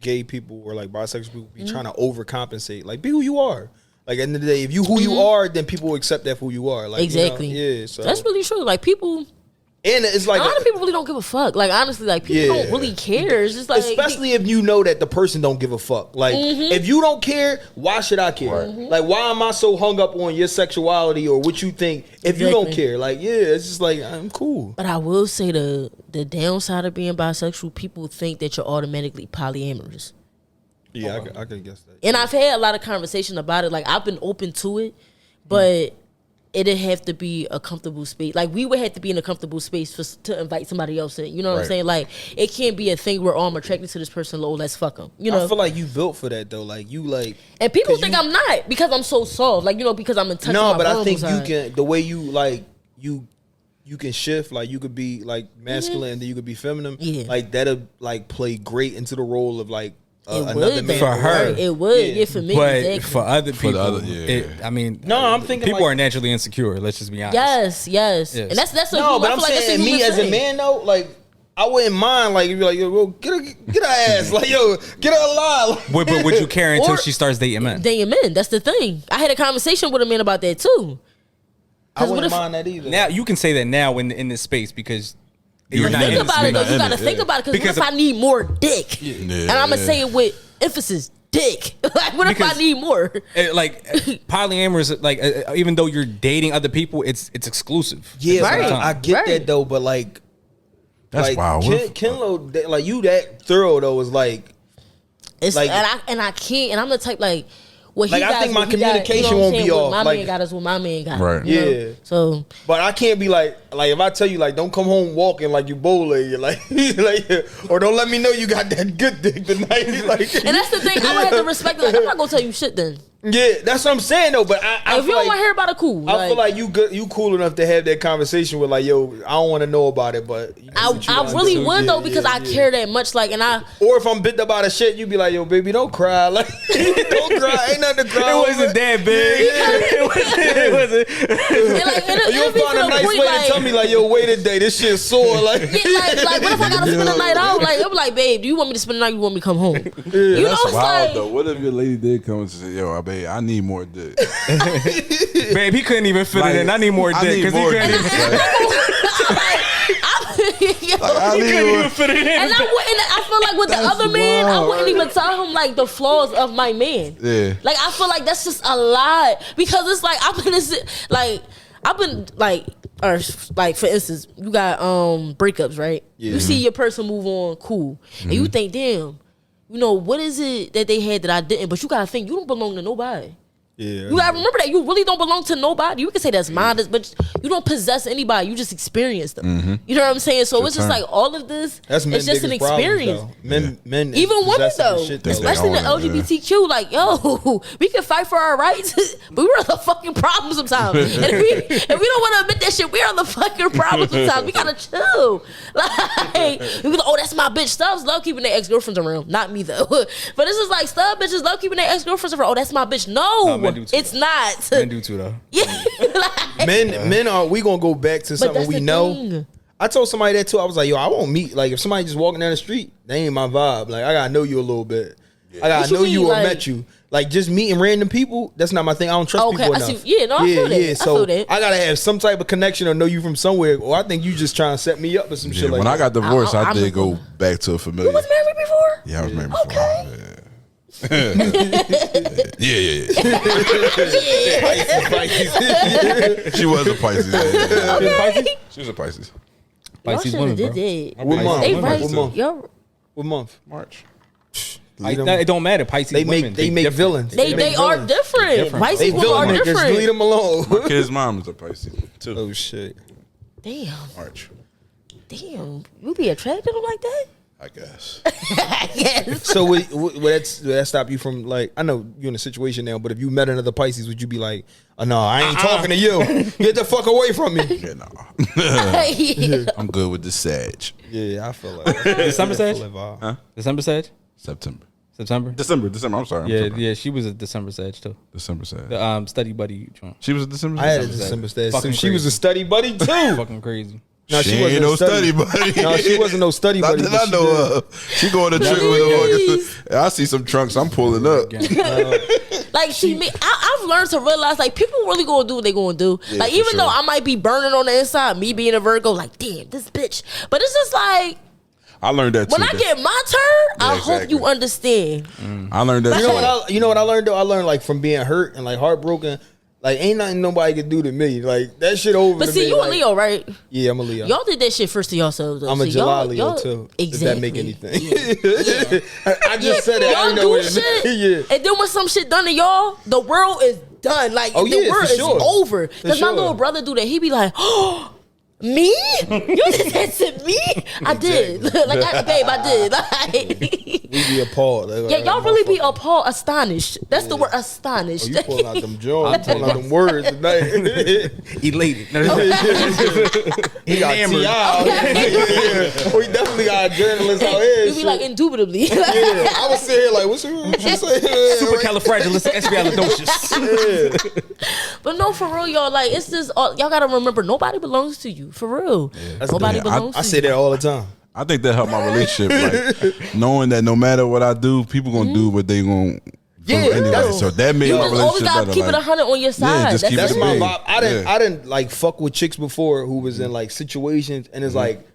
gay people or like bisexual people be trying to overcompensate. Like, be who you are. Like, at the end of the day, if you who you are, then people will accept that for who you are. Like, exactly. You know? So that's really true. Like, people, and it's like a lot of people really don't give a fuck. Like, honestly, like, people don't really care. It's just like, especially if you know that the person don't give a fuck. Like, if you don't care, why should I care? Like, why am I so hung up on your sexuality or what you think if you don't care? Like, it's just like, I'm cool. But I will say the downside of being bisexual, people think that you're automatically polyamorous. Yeah, I can guess that. And I've had a lot of conversation about it. Like, I've been open to it, but it'd have to be a comfortable space. Like, we would have to be in a comfortable space to invite somebody else in. You know what I'm saying? Like, it can't be a thing where, oh, I'm attracted to this person, let's fuck them. You know? I feel like you built for that, though. Like, you like... And people think I'm not, because I'm so soft. Like, you know, because I'm in touch with my but I think side. you can... The way you, like, you can shift. Like, you could be, like, masculine and then you could be feminine. Yeah. Like, that'll, like, play great into the role of, like, another man. For her. It would, for me. But exactly. for other people, I mean, I'm thinking people like, are naturally insecure. Let's just be honest. Yes. And that's a no, but I'm saying me as a man though, like, I wouldn't mind, like, if you're like, yo, get her ass, like, yo, get her alive. But would you care until she starts dating men? Dating men, that's the thing. I had a conversation with a man about that too. I wouldn't mind that either. Now you can say that now in this space, because you're not think about it though. You gotta think about it, because what if I need more dick? And I'm gonna say it with emphasis, dick. Like, what if I need more? Like, polyamorous, like, even though you're dating other people, it's exclusive. Yeah, I get that though, but like, that's wild. KenLo, like, you that thorough though is like, it's like, and I can't, and I'm the type like. What like, I think my communication won't be off. My like, man got us what my man got. Right. Yeah. So. But I can't be like if I tell you, like, don't come home walking like you bowling, like, or don't let me know you got that good dick tonight. Like, and that's the thing. I would have to respect it. Like, I'm not gonna tell you shit then. Yeah, that's what I'm saying though. But I if you don't want to hear about it, cool. I feel like you cool enough to have that conversation with, like, yo, I don't want to know about it, but I really would though, because I care that much. Like, or if I'm bit about a shit, you be like, yo, baby, don't cry. Like, don't cry. Ain't nothing to cry. It wasn't that big. It wasn't. You'll find a nice way to tell me, like, yo, wait a day, this shit's sore. Like, like, what if I gotta spend the night out? Like, it'll be like, babe, do you want me to spend the night? Or you want me to come home? You know, that's wild like, though. What if your lady did come and say, yo, babe, I need more dick? Babe, he couldn't even fit it in. I need more dick, because he couldn't even. He couldn't even fit it in. And I feel like with the other man, I wouldn't even tell him, like, the flaws of my man. Yeah. Like, I feel like that's just a lot, because it's like I've been or like, for instance, you got breakups, right? Yeah. You see your person move on, cool, and you think, damn, you know, what is it that they had that I didn't? But you gotta think, you don't belong to nobody. Yeah, you gotta remember that you really don't belong to nobody. You can say that's mine, but you don't possess anybody. You just experience them. You know what I'm saying? So it's just like all of this. That's it's just an experience. Men, even women though, especially the LGBTQ. Like, yo, we can fight for our rights, but we're the fucking problem sometimes. And if we don't want to admit that shit, we're the fucking problem sometimes. We gotta chill. Like, we be like, oh, that's my bitch. Stubbs love keeping their ex-girlfriends around. Not me though. But this is like, Stubb bitches love keeping their ex-girlfriends around. Oh, that's my bitch. No. It's not. Men do too though. Yeah, like, men are. We gonna go back to something we know. Thing. I told somebody that too. I was like, yo, I won't meet. Like, if somebody just walking down the street, they ain't my vibe. Like, I gotta know you a little bit. Yeah. I gotta know you or met you. Like, just meeting random people, that's not my thing. I don't trust people enough. I feel that. Yeah. So I gotta have some type of connection or know you from somewhere. Or I think you just trying to set me up or some shit like that. When I got divorced, I did go back to a familiar. You was married before? Yeah, I was married before. Okay. Yeah. She was a Pisces. Okay. She was a Pisces. Pisces women, bro. What month? March. It don't matter. Pisces women. They make villains. They are different. Pisces women are different. Just leave them alone. My kid's mom is a Pisces too. Oh shit. Damn. March. Damn. You be attracted to them like that? I guess. So would that stop you from, like, I know you're in a situation now, but if you met another Pisces, would you be like, oh, no, I ain't talking to you. Get the fuck away from me. Yeah, no. I'm good with the Sag. Yeah, I feel like December Sag? Huh? December Sag? September. December. I'm sorry. Yeah, she was a December Sag too. December Sag. The study buddy joint. She was a December. I had a December Sag. Fucking She was a study buddy too. Fucking crazy. No, she ain't no study buddy. No, she wasn't no study buddy. Not that I know of. She going to trip with a I see some trunks. I'm pulling up. Like I've learned to realize like people really gonna do what they gonna do. Yeah, like even though I might be burning on the inside, me being a Virgo, like damn this bitch. But it's just like I learned that too. when I get my turn, I hope exactly. you understand. I learned that. You know what I learned though? I learned like from being hurt and like heartbroken. Like ain't nothing nobody can do to me. Like that shit over. But to see, me, you like, a Leo, right? Yeah, I'm a Leo. Y'all did that shit first to yourselves. Though. I'm a July Leo too. Exactly. If that make anything. Yeah. I just said it. I Y'all didn't know do what shit, Yeah. and then when some shit done to y'all, the world is done. Like Oh, the yeah, world for is sure. over. Because my sure. little brother do that. He be like, oh. Me? You did that to me? I did. Like, babe, I did. Like, We be appalled. Like, yeah, y'all really be appalled, astonished. That's the word, astonished. Oh, you pulling out them jaws, pulling out them words tonight. Elated. He got T.I. We definitely got a journalist out here. You be like, indubitably. yeah, I was sitting here like, what's she say? Supercalifragilisticexpialidocious. But no, for real, y'all, like, it's just, y'all gotta remember, nobody belongs to you. For real. Yeah. Nobody belongs to you. I say that all the time. I think that helped my relationship, like knowing that no matter what I do, people gonna do what they gonna do anyway. So that made You my just always relationship gotta better. keep it 100 on your side. just keep That's it my big. vibe. I didn't like fuck with chicks before who was in like situations and it's like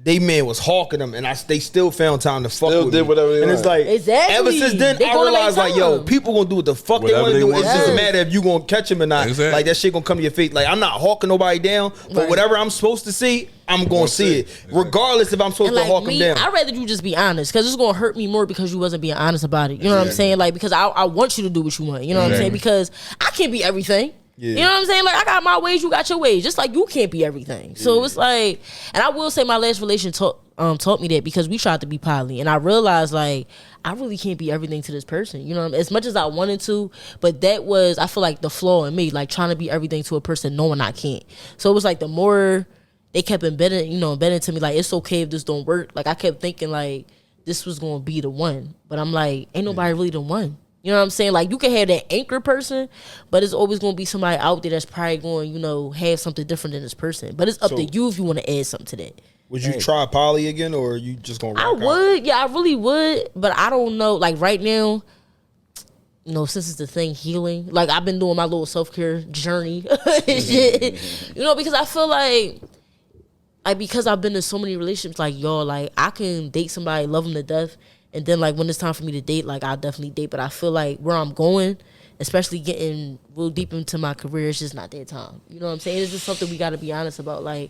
they man was hawking them and they still found time to fuck with did me. whatever they and it's want. like Exactly. ever since then They I gonna realized make like yo time. people gonna do what the fuck Whatever they they want to do. want It's to just do. a matter if you gonna catch them or not. Exactly. Like that shit gonna come to your face. Like I'm not hawking nobody down, but Right. whatever I'm supposed to see, I'm gonna see it, regardless if I'm supposed And to hawk like them me, down. I'd rather you just be honest because it's gonna hurt me more because you wasn't being honest about it. You know what I'm saying? Like because I want you to do what you want. You know what I'm saying? Because I can't be everything. Yeah. You know what I'm saying? Like I got my ways, you got your ways. Just like you can't be everything. So it's like, and I will say my last relation taught me that because we tried to be poly, and I realized like I really can't be everything to this person. You know, as much as I wanted to, but that was I feel like the flaw in me, like trying to be everything to a person knowing I can't. So it was like the more they kept embedding to me, like it's okay if this don't work. Like I kept thinking like this was gonna be the one, but I'm like ain't nobody really the one. You know what I'm saying? Like you can have that anchor person, but it's always gonna be somebody out there that's probably going, have something different than this person. But it's up to you if you want to add something to that. Would you try poly again, or are you just gonna? I would, yeah, I really would, but I don't know. Like right now, since it's the thing healing, like I've been doing my little self-care journey, and shit. Because I feel like because I've been in so many relationships, like y'all, like I can date somebody, love them to death. And then, like, when it's time for me to date, like, I'll definitely date. But I feel like where I'm going, especially getting real deep into my career, it's just not that time. You know what I'm saying? It's just something we got to be honest about. Like,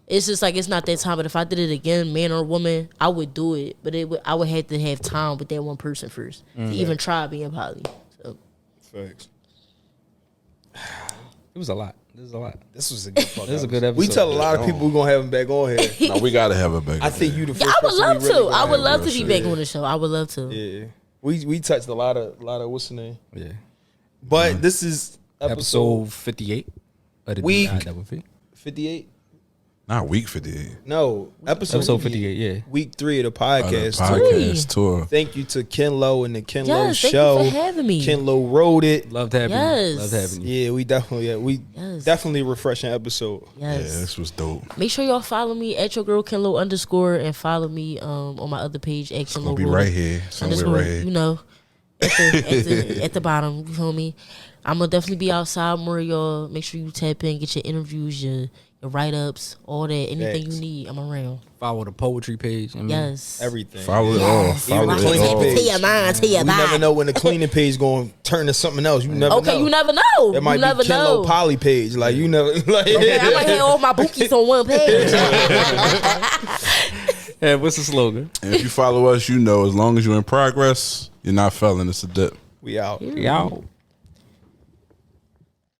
it's just, like, it's not that time. But if I did it again, man or woman, I would do it. But I would have to have time with that one person first to even try being poly. So. Facts. It was a lot. This is a lot. This was a good fuck. This is a good episode. We tell a lot of people we're gonna have him back on here. No, we gotta have it back. I think you the first. Yeah, I would person love we really to. gonna I would have. love to be shit. back on the show. I would love to. Yeah, we touched a lot of what's the name? Yeah. But this is Episode 58 of the Week. DIPP. 58. Not week 58. No, Episode 58, yeah. Week 3 of the podcast. Podcast tour. Thank you to KenLo and the KenLo Yes, thank show. you for having me. KenLo wrote it. Loved having Yes. you. Loved having you. Yeah, we definitely refreshing episode. Yes. Yeah, this was dope. Make sure y'all follow me at your girl KenLo _ and follow me on my other page at KenLo. Gonna be right here. Somewhere right here. At the bottom. You feel me? I'm gonna definitely be outside more, y'all. Make sure you tap in, get your interviews, your write ups, all that. Anything Facts. you need, I'm around. Follow the poetry page. Yes. Everything. Follow it all. Follow Even it cleaning all. page. Tell your mind, tell your We never body. know when the cleaning page going to turn to something else. You never know. Okay, you never know. It might You never be know. KenLo Poly page. Like you never. Like, Okay, I might have all my bookies on one page. Yeah, what's the slogan? And if you follow us, as long as you're in progress, you're not failing. It's a dip. we out. Y'all.